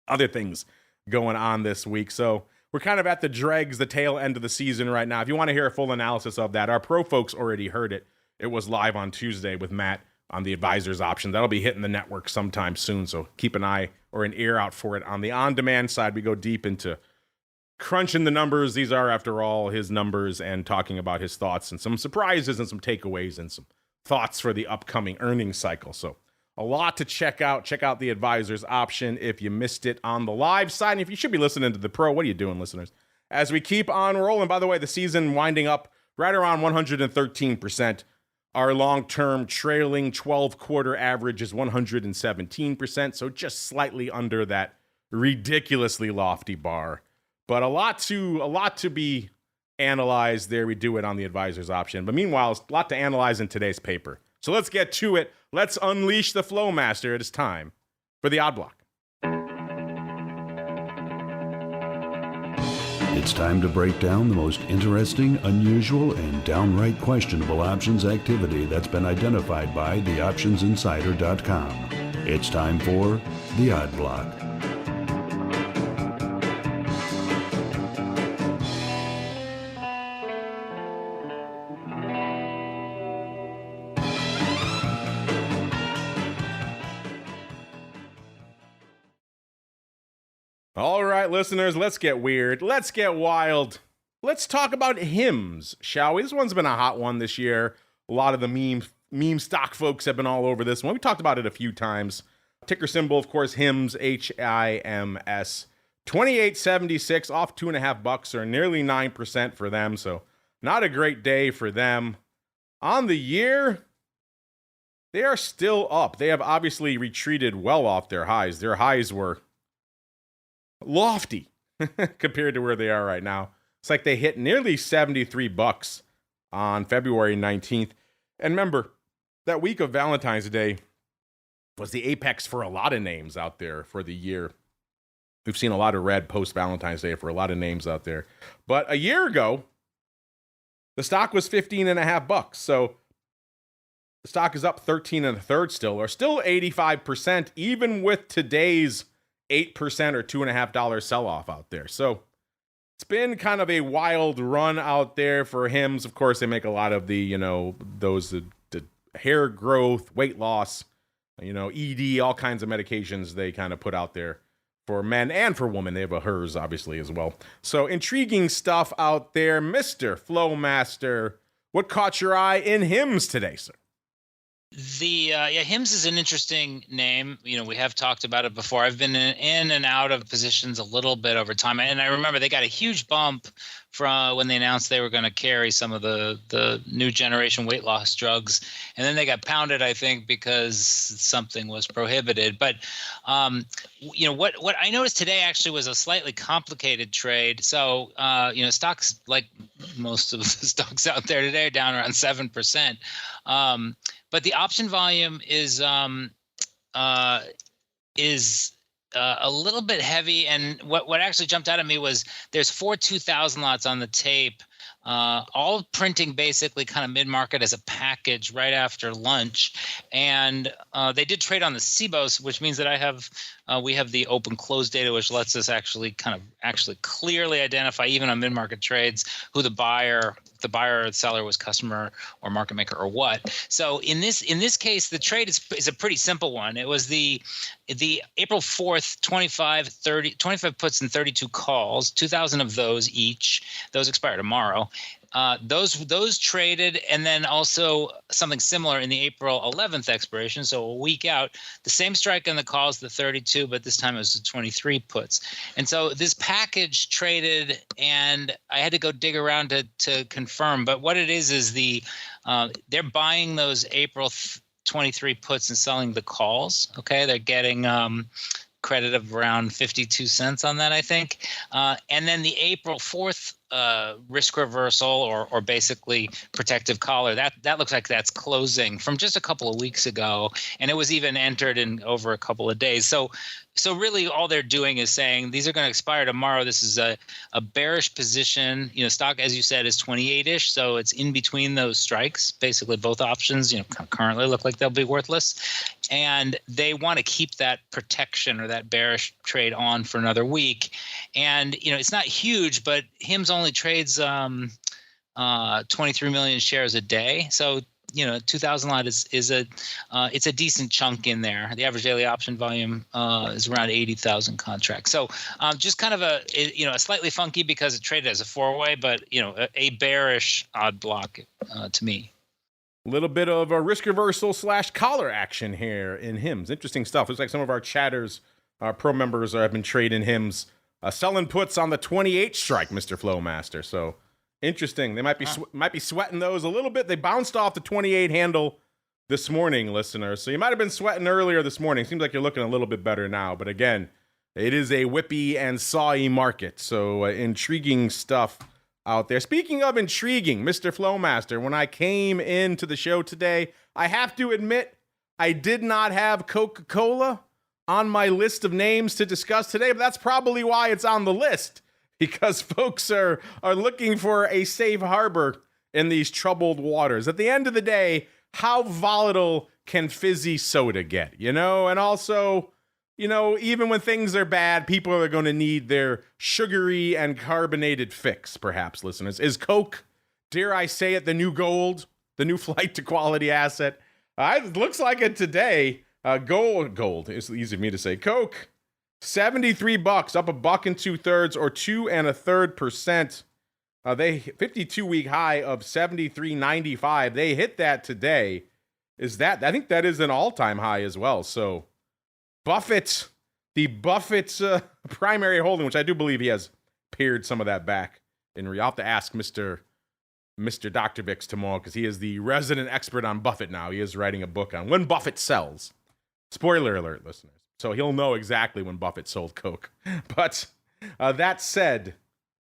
Other things going on this week. So we're kind of at the dregs, the tail end of the season right now. If you want to hear a full analysis of that, our pro folks already heard it it was live on Tuesday with Matt on the advisor's option. That'll be hitting the network sometime soon, so keep an eye or an ear out for it. On the on-demand side, we go deep into crunching the numbers. These are, after all, his numbers, and talking about his thoughts and some surprises and some takeaways and some thoughts for the upcoming earnings cycle. So a lot to check out. Check out the advisor's option if you missed it on the live side. And if you should be listening to the pro, what are you doing, listeners? As we keep on rolling, by the way, the season winding up right around 113%. Our long-term trailing 12-quarter average is 117%, so just slightly under that ridiculously lofty bar. But a lot to be analyzed there. We do it on the advisor's option. But meanwhile, a lot to analyze in today's paper. So let's get to it. Let's unleash the Flow Master. It is time for the Odd Block. It's time to break down the most interesting, unusual, and downright questionable options activity that's been identified by theoptionsinsider.com. It's time for the Odd Block. All right, listeners, let's get weird. Let's get wild. Let's talk about HIMS, shall we? This one's been a hot one this year. A lot of the meme stock folks have been all over this one. We talked about it a few times. Ticker symbol, of course, HIMS, HIMS. 28.76, off $2.50, or nearly 9% for them. So not a great day for them. On the year, they are still up. They have obviously retreated well off their highs. Their highs were lofty compared to where they are right now. It's like they hit nearly $73 on February 19th. And remember, that week of Valentine's Day was the apex for a lot of names out there for the year. We've seen a lot of red post Valentine's Day for a lot of names out there. But a year ago, the stock was $15.50. So the stock is up 13 1/3 still, or still 85%, even with today's 8% or $2.50 sell-off out there. So it's been kind of a wild run out there for HIMS. Of course, they make a lot of the, those the hair growth, weight loss, ED, all kinds of medications they kind of put out there for men and for women. They have a HERS, obviously, as well. So intriguing stuff out there. Mr. Flow Master, what caught your eye in HIMS today, sir? HIMS is an interesting name. We have talked about it before. I've been in and out of positions a little bit over time, and I remember they got a huge bump from when they announced they were going to carry some of the new generation weight loss drugs, and then they got pounded, I think, because something was prohibited. But what I noticed today actually was a slightly complicated trade. So stocks, like most of the stocks out there today, are down around 7%. But the option volume is a little bit heavy, and what actually jumped out at me was there's 4 2,000 lots on the tape, all printing basically kind of mid-market as a package right after lunch, and they did trade on the CBOS, which means that we have the open close data, which lets us actually clearly identify, even on mid-market trades, who the buyer or the seller was, customer or market maker or what. So in this case, the trade is a pretty simple one. It was the April 4th 25 puts and 32 calls, 2,000 of those each. Those expire tomorrow. Those traded, and then also something similar in the April 11th expiration, so a week out. The same strike on the calls, the 32, but this time it was the 23 puts. And so this package traded, and I had to go dig around to confirm. But what it is they're buying those April 23 puts and selling the calls. Okay, they're getting credit of around 52 cents on that, I think. And then the April 4th risk reversal or basically protective collar, that looks like that's closing from just a couple of weeks ago, and it was even entered in over a couple of days. So really all they're doing is saying these are going to expire tomorrow. This is a bearish position. Stock, as you said, is 28-ish, so it's in between those strikes. Basically both options currently look like they'll be worthless, and they want to keep that protection or that bearish trade on for another week. And it's not huge, but HIMS only trades 23 million shares a day. So 2,000 lot is it's a decent chunk in there. The average daily option volume is around 80,000 contracts. So just kind of a slightly funky because it traded as a 4-way, but a bearish odd block to me. A little bit of a risk reversal / collar action here in HIMS. Interesting stuff. Looks like some of our chatters, our pro members, have been trading HIMS, selling puts on the 28 strike, Mr. Flowmaster. So interesting. They might be sweating those a little bit. They bounced off the 28 handle this morning, listeners. So you might have been sweating earlier this morning. Seems like you're looking a little bit better now. But again, it is a whippy and sawy market. So intriguing stuff out there. Speaking of intriguing, Mr. Flowmaster, when I came into the show today, I have to admit I did not have Coca-Cola on my list of names to discuss today, but that's probably why it's on the list, because folks are looking for a safe harbor in these troubled waters. At the end of the day, how volatile can fizzy soda get, And also, even when things are bad, people are going to need their sugary and carbonated fix, perhaps, listeners. Is Coke, dare I say it, the new gold, the new flight to quality asset? It looks like it today. Gold. It's easy for me to say. Coke, $73, up $1 and 2/3 or 2 1/3%. They 52-week high of $73.95. They hit that today. I think that is an all-time high as well. So Buffett's primary holding, which I do believe he has pared some of that back. And you'll have to ask Mr. Dr. Vix tomorrow, because he is the resident expert on Buffett now. He is writing a book on when Buffett sells. Spoiler alert, listeners. So he'll know exactly when Buffett sold Coke. But that said,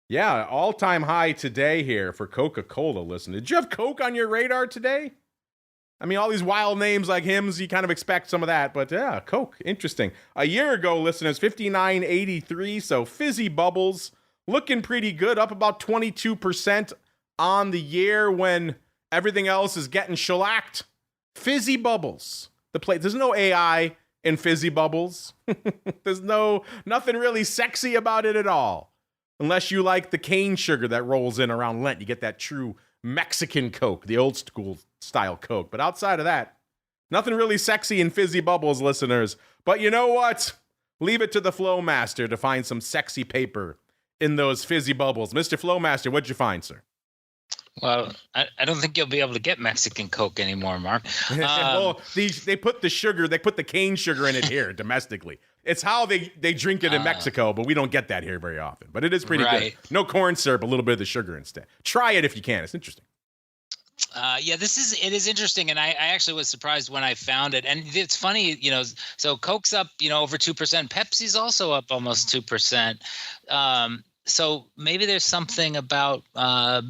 yeah, all-time high today here for Coca-Cola, listeners. Did you have Coke on your radar today? I mean, all these wild names like HIMS, you kind of expect some of that. But yeah, Coke, interesting. A year ago, listeners, $59.83. So Fizzy Bubbles looking pretty good, up about 22% on the year when everything else is getting shellacked. Fizzy Bubbles. There's no AI in Fizzy Bubbles. There's nothing really sexy about it at all. Unless you like the cane sugar that rolls in around Lent. You get that true Mexican Coke, the old school style Coke. But outside of that, nothing really sexy in Fizzy Bubbles, listeners. But you know what? Leave it to the Flowmaster to find some sexy paper in those Fizzy Bubbles. Mr. Flowmaster, what'd you find, sir? Well, I don't think you'll be able to get Mexican Coke anymore, Mark. Well, they put the cane sugar in it here domestically. It's how they drink it in Mexico, but we don't get that here very often. But it is pretty good. No corn syrup, a little bit of the sugar instead. Try it if you can. It's interesting. It is interesting, and I actually was surprised when I found it. And it's funny, so Coke's up, over 2%. Pepsi's also up almost 2%. So maybe there's something about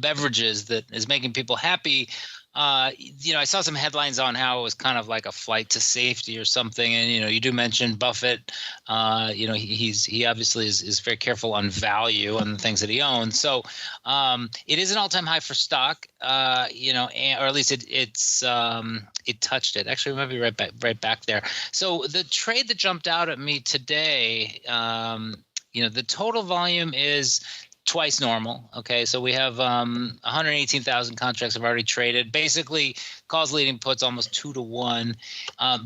beverages that is making people happy. I saw some headlines on how it was kind of like a flight to safety or something. And, you do mention Buffett. He obviously is very careful on value on the things that he owns. So it is an all-time high for stock, or at least it touched it. Actually, we might be right back there. So the trade that jumped out at me today, the total volume is twice normal. Okay, so we have 118,000 contracts have already traded. Basically, calls leading puts almost 2-to-1.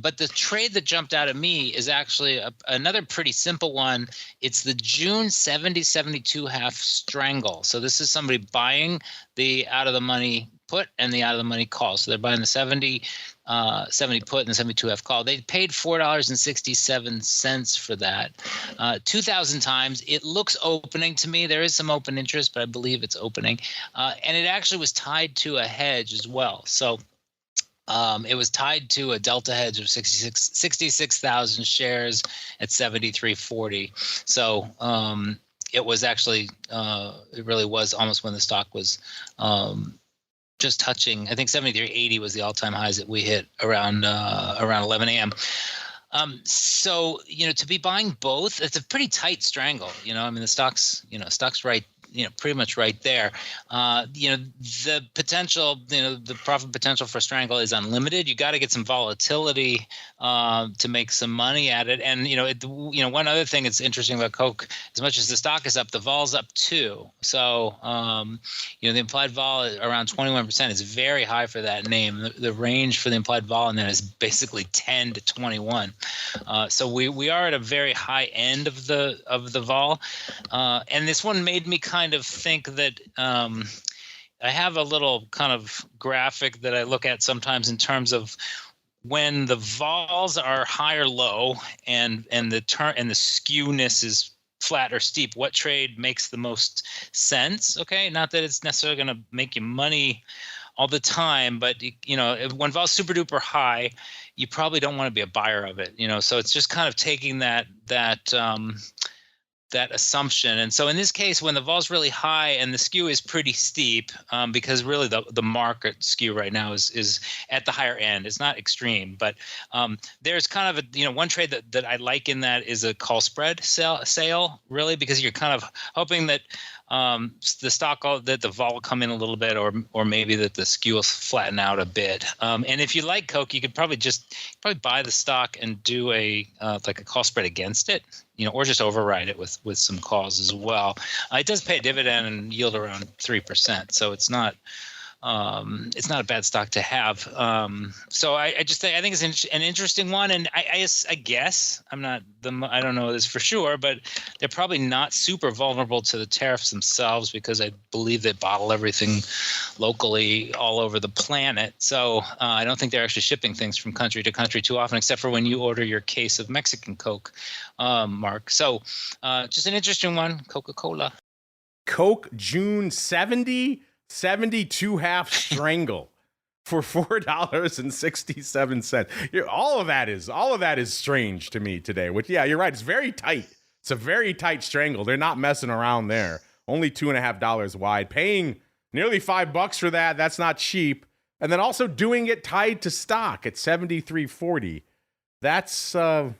But the trade that jumped out at me is actually another pretty simple one. It's the June 70-72 half strangle. So this is somebody buying the out of the money put and the out of the money call. So they're buying the 70 put and the 72 half call. They paid $4.67 for that. 2,000 times. It looks opening to me. There is some open interest, but I believe it's opening. And it actually was tied to a hedge as well. So it was tied to a delta hedge of 66,000 shares at 73.40. So it was actually it really was almost when the stock was just touching. I think 73.80 was the all-time highs that we hit around 11 a.m. So to be buying both, it's a pretty tight strangle. The stock's right pretty much right there. The potential, the profit potential for Strangle is unlimited. You got to get some volatility to make some money at it. And one other thing that's interesting about Coke, as much as the stock is up, the vol's up too. So the implied vol around 21% is very high for that name. The range for the implied vol in there is basically 10 to 21. So we are at a very high end of the vol, and this one made me kind of think that I have a little kind of graphic that I look at sometimes in terms of when the vols are high or low, and the skewness is flat or steep. What trade makes the most sense? Okay, not that it's necessarily going to make you money all the time, but when vol's super duper high, you probably don't want to be a buyer of it. So it's just kind of taking that assumption. And so in this case, when the vol's really high and the skew is pretty steep, because really the market skew right now is at the higher end. It's not extreme, but there's kind of one trade that I like in that is a call spread sale, really, because you're kind of hoping that the stock, that the vol will come in a little bit, or maybe that the skew will flatten out a bit. And if you like Coke, you could probably buy the stock and do a call spread against it, or just override it with some calls as well. It does pay a dividend and yield around 3%, so it's not a bad stock to have. So I think it's an interesting one, and I guess I don't know this for sure, but they're probably not super vulnerable to the tariffs themselves, because I believe they bottle everything locally all over the planet. So I don't think they're actually shipping things from country to country too often, except for when you order your case of Mexican Coke, Mark. So just an interesting one, Coca-Cola. Coke June 72 half strangle for $4.67. All of that is strange to me today. Which, yeah, you're right. It's very tight. It's a very tight strangle. They're not messing around there. Only $2.50 wide. Paying nearly $5 for that. That's not cheap. And then also doing it tied to stock at 73.40. That's an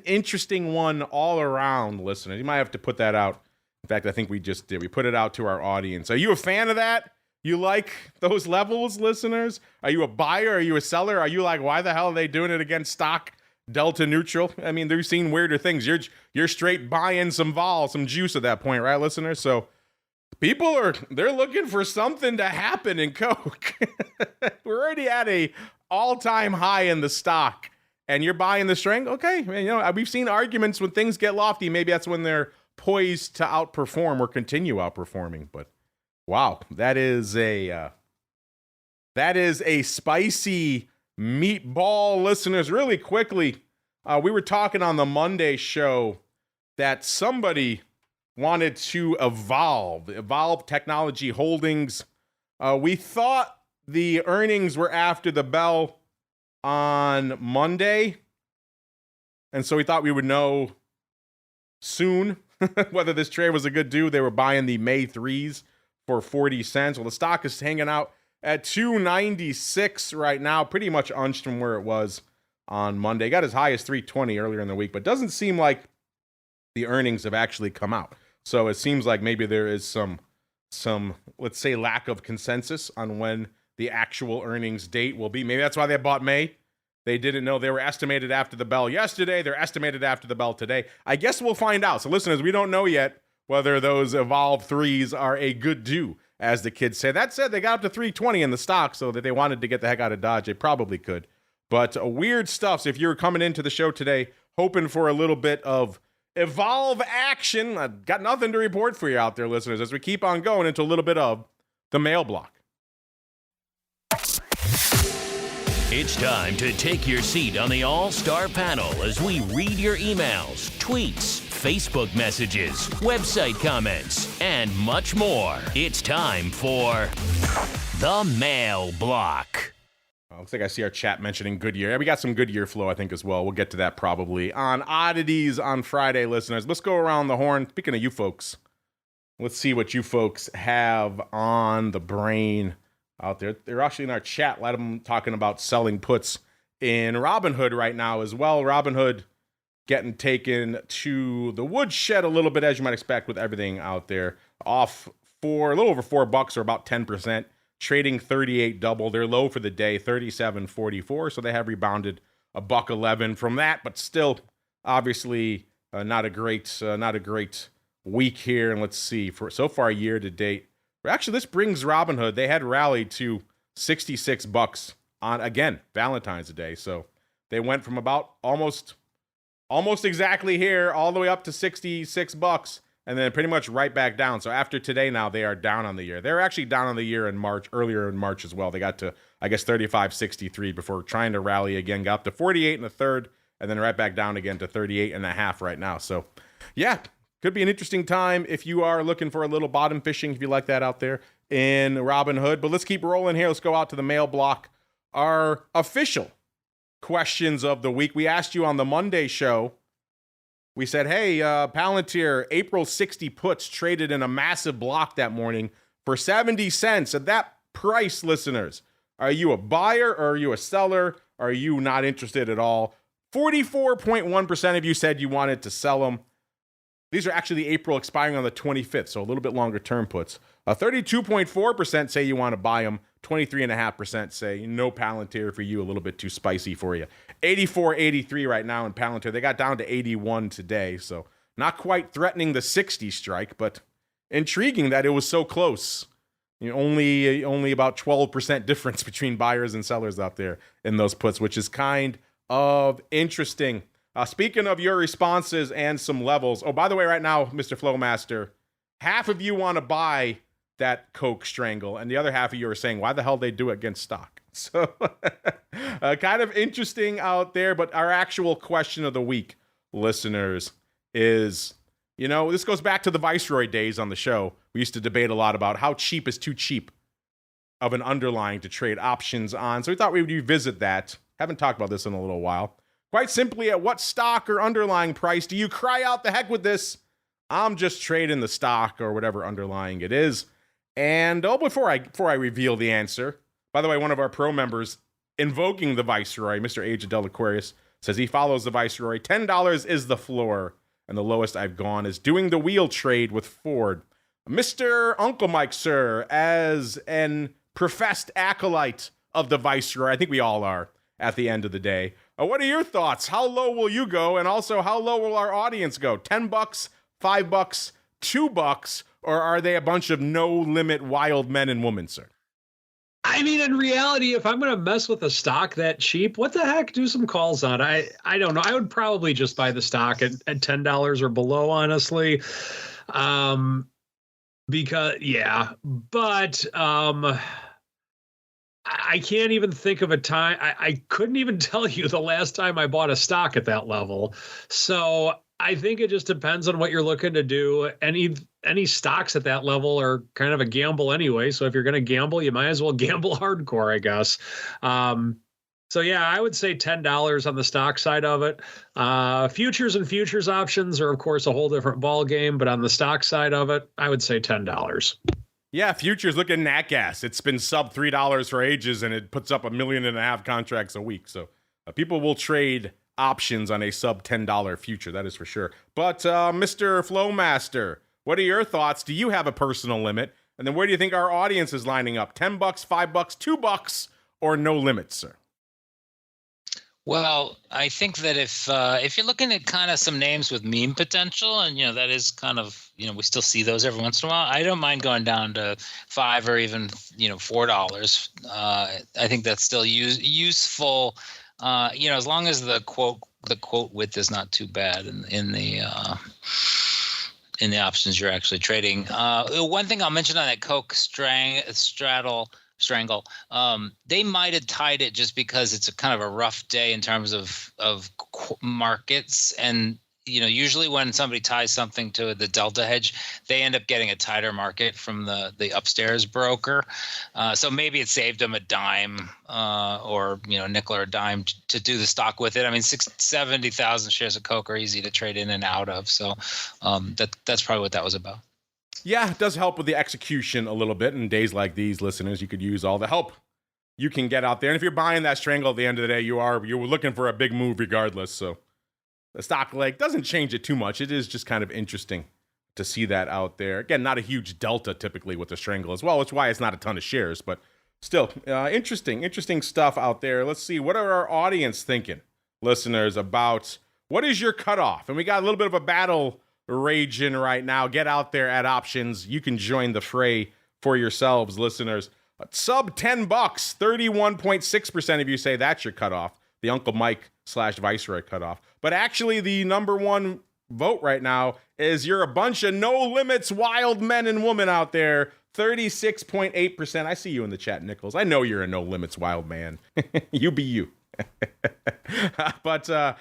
interesting one all around, listeners. You might have to put that out. In fact, I think we just did. We put it out to our audience. Are you a fan of that? You like those levels, listeners? Are you a buyer? Are you a seller? Are you like, why the hell are they doing it against stock delta neutral? I mean, they're seeing weirder things. You're straight buying some vol, some juice at that point, right, listeners? So they're looking for something to happen in Coke. We're already at a all-time high in the stock, and you're buying the string? Okay, we've seen arguments when things get lofty. Maybe that's when they're poised to outperform or continue outperforming. But wow, that is a spicy meatball, listeners. Really quickly, we were talking on the Monday show that somebody wanted to Evolve Technology Holdings. We thought the earnings were after the bell on Monday, and so we thought we would know soon whether this trade was a good do. They were buying the May 3s for 40 cents. Well, the stock is hanging out at $2.96 right now, pretty much unched from where it was on Monday. Got as high as $3.20 earlier in the week, but doesn't seem like the earnings have actually come out. So it seems like maybe there is some let's say lack of consensus on when the actual earnings date will be. Maybe that's why they bought May. They didn't know. They were estimated after the bell yesterday. They're estimated after the bell today. I guess we'll find out. So listeners, we don't know yet whether those Evolve 3s are a good do, as the kids say. That said, they got up to $3.20 in the stock, so that they wanted to get the heck out of Dodge. They probably could. But weird stuff. So if you're coming into the show today hoping for a little bit of Evolve action, I've got nothing to report for you out there, listeners, as we keep on going into a little bit of the mail block. It's time to take your seat on the All-Star panel as we read your emails, tweets, Facebook messages, website comments, and much more. It's time for the Mail Block. Looks like I see our chat mentioning Goodyear. Yeah, we got some Goodyear flow, I think, as well. We'll get to that probably on Oddities on Friday, listeners. Let's go around the horn. Speaking of you folks, let's see what you folks have on the brain out there. They're actually in our chat. A lot of them talking about selling puts in Robinhood right now as well. Robinhood getting taken to the woodshed a little bit, as you might expect with everything out there. Off for a little over $4 or about 10%. Trading 38 double. They're low for the day, 37.44. So they have rebounded $1.11 from that, but still, obviously, not a great week here. And let's see, for so far year to date, actually, this brings Robinhood. They had rallied to $66 on, again, Valentine's Day. So they went from about almost exactly here all the way up to $66 and then pretty much right back down. So after today now, they are down on the year. They're actually down on the year in March, earlier in March as well. They got to, I guess, 35.63 before trying to rally again, got up to 48 and a third, and then right back down again to 38 and a half right now. So yeah, could be an interesting time if you are looking for a little bottom fishing, if you like that out there in Robinhood. But let's keep rolling here. Let's go out to the mail block. Our official questions of the week. We asked you on the Monday show. We said, hey, Palantir, April 60 puts traded in a massive block that morning for 70 cents. At that price, listeners, are you a buyer or are you a seller? Are you not interested at all? 44.1% of you said you wanted to sell them. These are actually the April expiring on the 25th, so a little bit longer term puts. 32.4% say you want to buy them. 23.5% say no Palantir for you, a little bit too spicy for you. 84.83 right now in Palantir. They got down to 81 today, so not quite threatening the 60 strike, but intriguing that it was so close. Only about 12% difference between buyers and sellers out there in those puts, which is kind of interesting. Speaking of your responses and some levels. Oh, by the way, right now, Mr. Flowmaster, half of you want to buy that Coke Strangle, and the other half of you are saying, why the hell they do it against stock? So kind of interesting out there, but our actual question of the week, listeners, is, this goes back to the Viceroy days on the show. We used to debate a lot about how cheap is too cheap of an underlying to trade options on. So we thought we would revisit that. Haven't talked about this in a little while. Quite simply, at what stock or underlying price do you cry out the heck with this? I'm just trading the stock or whatever underlying it is. And before I reveal the answer, by the way, one of our pro members invoking the Viceroy, Mr. Age of Del Aquarius, says he follows the Viceroy. $10 is the floor, and the lowest I've gone is doing the wheel trade with Ford. Mr. Uncle Mike, sir, as an professed acolyte of the Viceroy, I think we all are at the end of the day. What are your thoughts? How low will you go? And also, how low will our audience go? $10, $5, $2, or are they a bunch of no-limit wild men and women, sir? I mean, in reality, if I'm going to mess with a stock that cheap, what the heck? Do some calls on. I don't know. I would probably just buy the stock at $10 or below, honestly. Because, yeah. But I can't even think of a time. I couldn't even tell you the last time I bought a stock at that level. So I think it just depends on what you're looking to do. Any stocks at that level are kind of a gamble anyway. So if you're going to gamble, you might as well gamble hardcore, I guess. So yeah, I would say $10 on the stock side of it. Futures and futures options are, of course, a whole different ball game. But on the stock side of it, I would say $10. Yeah, futures, look at nat gas. It's been sub $3 for ages, and it puts up 1.5 million contracts a week. So people will trade options on a sub $10 future, that is for sure. But Mr. Flowmaster, what are your thoughts? Do you have a personal limit? And then where do you think our audience is lining up? $10, $5, $2, or no limit, sir? Well, I think that if you're looking at kind of some names with meme potential, and that is kind of we still see those every once in a while. I don't mind going down to $5 or even $4. I think that's still useful. As long as the quote width is not too bad in the options you're actually trading. One thing I'll mention on that Coke Strangle, they might have tied it just because it's a kind of a rough day in terms of markets. And usually when somebody ties something to the Delta hedge, they end up getting a tighter market from the upstairs broker. So maybe it saved them a dime or a nickel or a dime to do the stock with it. I mean, 70,000 shares of Coke are easy to trade in and out of. So that's probably what that was about. Yeah, it does help with the execution a little bit. In days like these, listeners, you could use all the help you can get out there. And if you're buying that strangle at the end of the day, you're looking for a big move regardless. So the stock leg doesn't change it too much. It is just kind of interesting to see that out there. Again, not a huge delta typically with the strangle as well, which is why it's not a ton of shares, but still interesting stuff out there. Let's see, what are our audience thinking, listeners, about what is your cutoff? And we got a little bit of a battle raging right now. Get out there at options. You can join the fray for yourselves, listeners. Sub $10, 31.6% of you say that's your cutoff. The Uncle Mike / Viceroy cutoff. But actually, the number one vote right now is you're a bunch of no limits wild men and women out there. 36.8%. I see you in the chat, Nichols. I know you're a no limits wild man. You be you. But $5,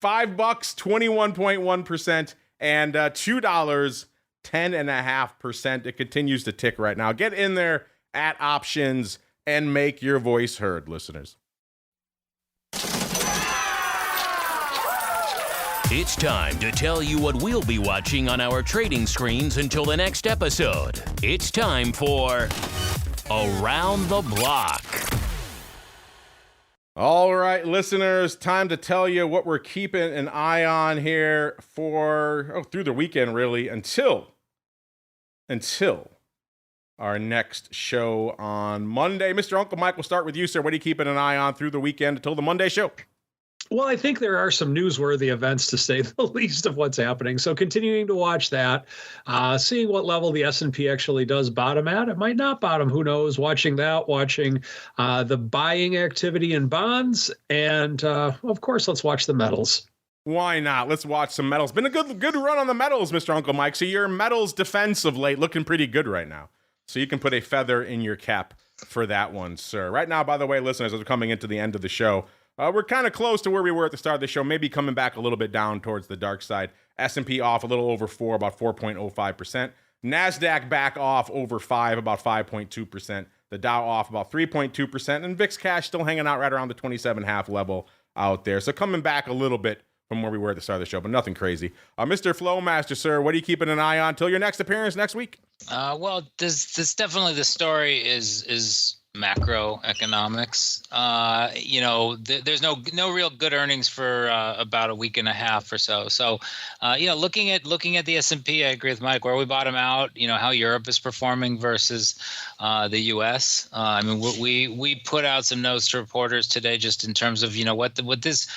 21.1%, and $2, 10.5%. It continues to tick right now. Get in there at options and make your voice heard, listeners. It's time to tell you what we'll be watching on our trading screens until the next episode. It's time for Around the Block. All right, listeners, time to tell you what we're keeping an eye on here for through the weekend, really, until our next show on Monday. Mr. Uncle Mike, we'll start with you, sir. What are you keeping an eye on through the weekend until the Monday show? Well, I think there are some newsworthy events, to say the least, of what's happening. So continuing to watch that, seeing what level the S&P actually does bottom at. It might not bottom. Who knows? Watching that, watching the buying activity in bonds. And, of course, let's watch the metals. Why not? Let's watch some metals. Been a good run on the metals, Mr. Uncle Mike. So your metals defense of late looking pretty good right now. So you can put a feather in your cap for that one, sir. Right now, by the way, listeners, as we're coming into the end of the show, we're kind of close to where we were at the start of the show, maybe coming back a little bit down towards the dark side. S&P off a little over 4, about 4.05%. NASDAQ back off over 5, about 5.2%. The Dow off about 3.2%. And VIX cash still hanging out right around the 27.5 level out there. So coming back a little bit from where we were at the start of the show, but nothing crazy. Mr. Flowmaster, sir, what are you keeping an eye on till your next appearance next week? Well, this definitely, the story is macroeconomics. There's no real good earnings for about a week and a half or so. So, looking at the S&P, I agree with Mike. Where we bottom out, how Europe is performing versus the U.S. We put out some notes to reporters today, just in terms of what this.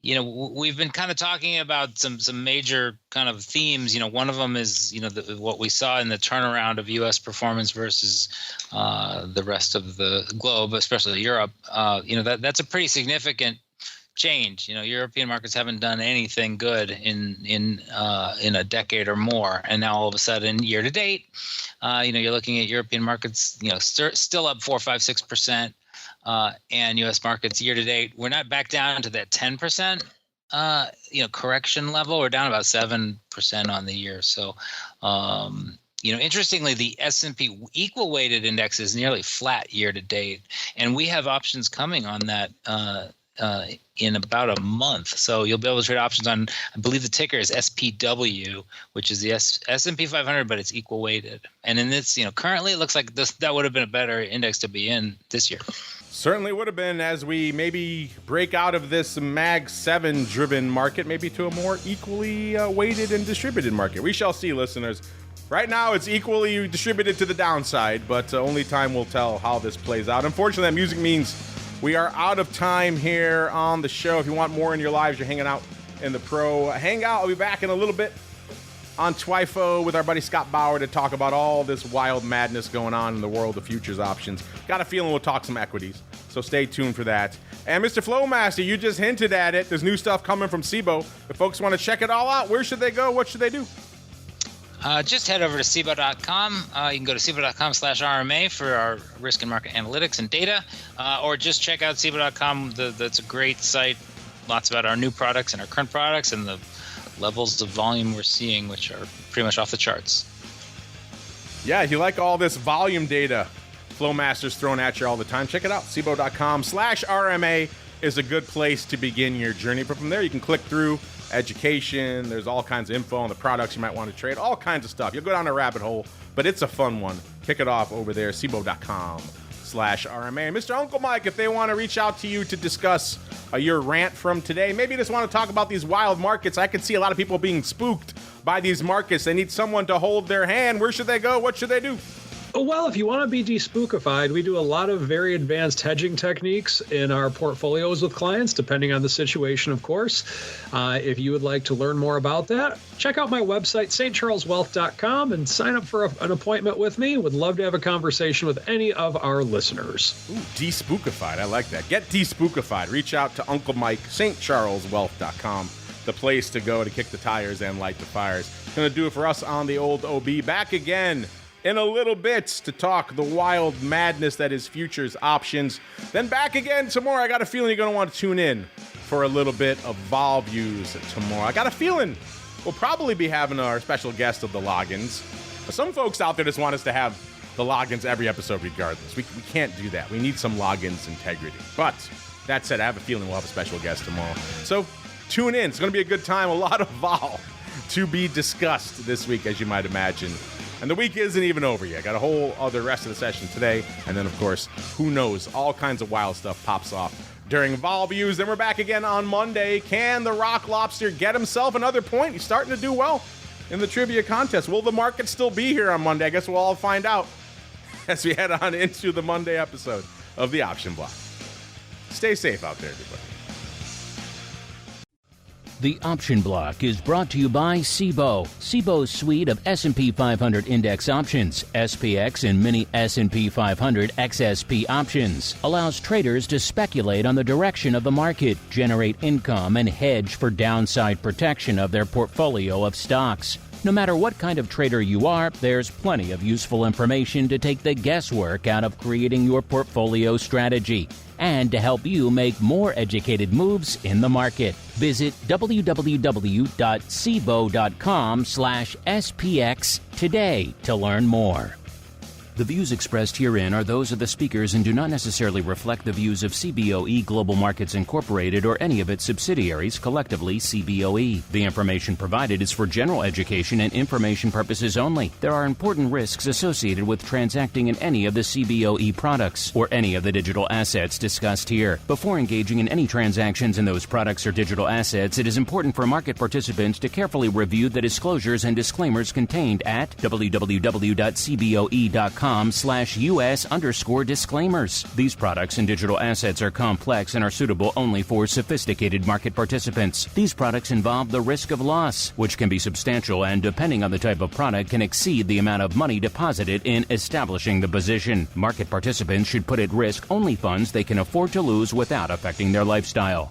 We've been kind of talking about some major kind of themes. One of them is, what we saw in the turnaround of U.S. performance versus the rest of the globe, especially Europe. That's a pretty significant change. European markets haven't done anything good in a decade or more, and now all of a sudden, year to date, you're looking at European markets, still up 4, 5, 6%. And U.S. markets year to date, we're not back down to that 10%, correction level. We're down about 7% on the year. So, interestingly, the S&P equal weighted index is nearly flat year to date, and we have options coming on that in about a month. So you'll be able to trade options on, I believe the ticker is SPW, which is the S&P 500, but it's equal weighted. And in this, currently it looks like that would have been a better index to be in this year. Certainly would have been, as we maybe break out of this Mag 7 driven market, maybe to a more equally weighted and distributed market. We shall see, listeners. Right now, it's equally distributed to the downside, but only time will tell how this plays out. Unfortunately, that music means we are out of time here on the show. If you want more in your lives, you're hanging out in the Pro Hangout. I'll be back in a little bit on Twifo with our buddy Scott Bauer to talk about all this wild madness going on in the world of futures options. Got a feeling we'll talk some equities, so stay tuned for that. And Mr. Flowmaster, you just hinted at it. There's new stuff coming from SIBO. If folks want to check it all out, where should they go? What should they do? Just head over to SIBO.com. You can go to SIBO.com/RMA for our risk and market analytics and data, or just check out SIBO.com. That's a great site. Lots about our new products and our current products and the levels of volume we're seeing, which are pretty much off the charts. Yeah, if you like all this volume data Flowmaster's thrown at you all the time, check it out. SIBO.com/RMA is a good place to begin your journey. But from there, you can click through education. There's all kinds of info on the products you might want to trade, all kinds of stuff. You'll go down a rabbit hole, but it's a fun one. Kick it off over there, SIBO.com. RMA. Mr. Uncle Mike, if they want to reach out to you to discuss your rant from today, maybe you just want to talk about these wild markets. I can see a lot of people being spooked by these markets. They need someone to hold their hand. Where should they go? What should they do? Well, if you want to be despookified, we do a lot of very advanced hedging techniques in our portfolios with clients, depending on the situation, of course. If you would like to learn more about that, check out my website, stcharleswealth.com, and sign up for an appointment with me. Would love to have a conversation with any of our listeners. Ooh, despookified. I like that. Get despookified. Reach out to Uncle Mike, stcharleswealth.com, the place to go to kick the tires and light the fires. Going to do it for us on the old OB. Back again in a little bit to talk the wild madness that is futures options. Then back again tomorrow. I got a feeling you're going to want to tune in for a little bit of vol views tomorrow. I got a feeling we'll probably be having our special guest of the logins. Some folks out there just want us to have the logins every episode regardless. We can't do that. We need some logins integrity. But that said, I have a feeling we'll have a special guest tomorrow. So tune in. It's going to be a good time. A lot of vol to be discussed this week, as you might imagine. And the week isn't even over yet. Got a whole other rest of the session today. And then, of course, who knows? All kinds of wild stuff pops off during Vol Views. Then we're back again on Monday. Can the Rock Lobster get himself another point? He's starting to do well in the trivia contest. Will the market still be here on Monday? I guess we'll all find out as we head on into the Monday episode of the Option Block. Stay safe out there, everybody. The Option Block is brought to you by SIBO. SIBO's suite of S&P 500 index options, SPX and mini S&P 500 XSP options, allows traders to speculate on the direction of the market, generate income, and hedge for downside protection of their portfolio of stocks. No matter what kind of trader you are, there's plenty of useful information to take the guesswork out of creating your portfolio strategy and to help you make more educated moves in the market. Visit www.sibo.com/SPX today to learn more. The views expressed herein are those of the speakers and do not necessarily reflect the views of CBOE Global Markets Incorporated or any of its subsidiaries, collectively CBOE. The information provided is for general education and information purposes only. There are important risks associated with transacting in any of the CBOE products or any of the digital assets discussed here. Before engaging in any transactions in those products or digital assets, it is important for market participants to carefully review the disclosures and disclaimers contained at www.cboe.com/US_disclaimers. These products and digital assets are complex and are suitable only for sophisticated market participants. These products involve the risk of loss, which can be substantial and, depending on the type of product, can exceed the amount of money deposited in establishing the position. Market participants should put at risk only funds they can afford to lose without affecting their lifestyle.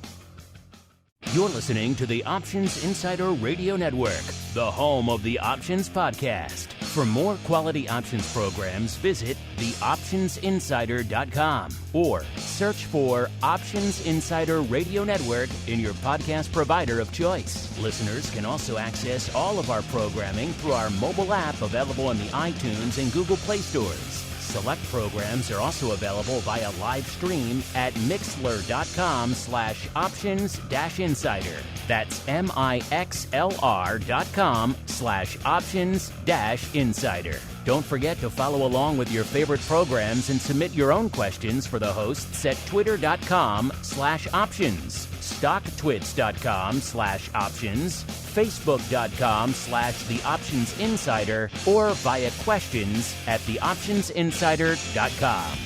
You're listening to the Options Insider Radio Network, the home of the Options Podcast. For more quality options programs, visit theoptionsinsider.com or search for Options Insider Radio Network in your podcast provider of choice. Listeners can also access all of our programming through our mobile app available in the iTunes and Google Play stores. Select programs are also available via live stream at mixlr.com/options-insider. That's mixlr.com/options-insider. Don't forget to follow along with your favorite programs and submit your own questions for the hosts at twitter.com/options, stocktwits.com/options, facebook.com/theoptionsinsider, or via questions at theoptionsinsider.com.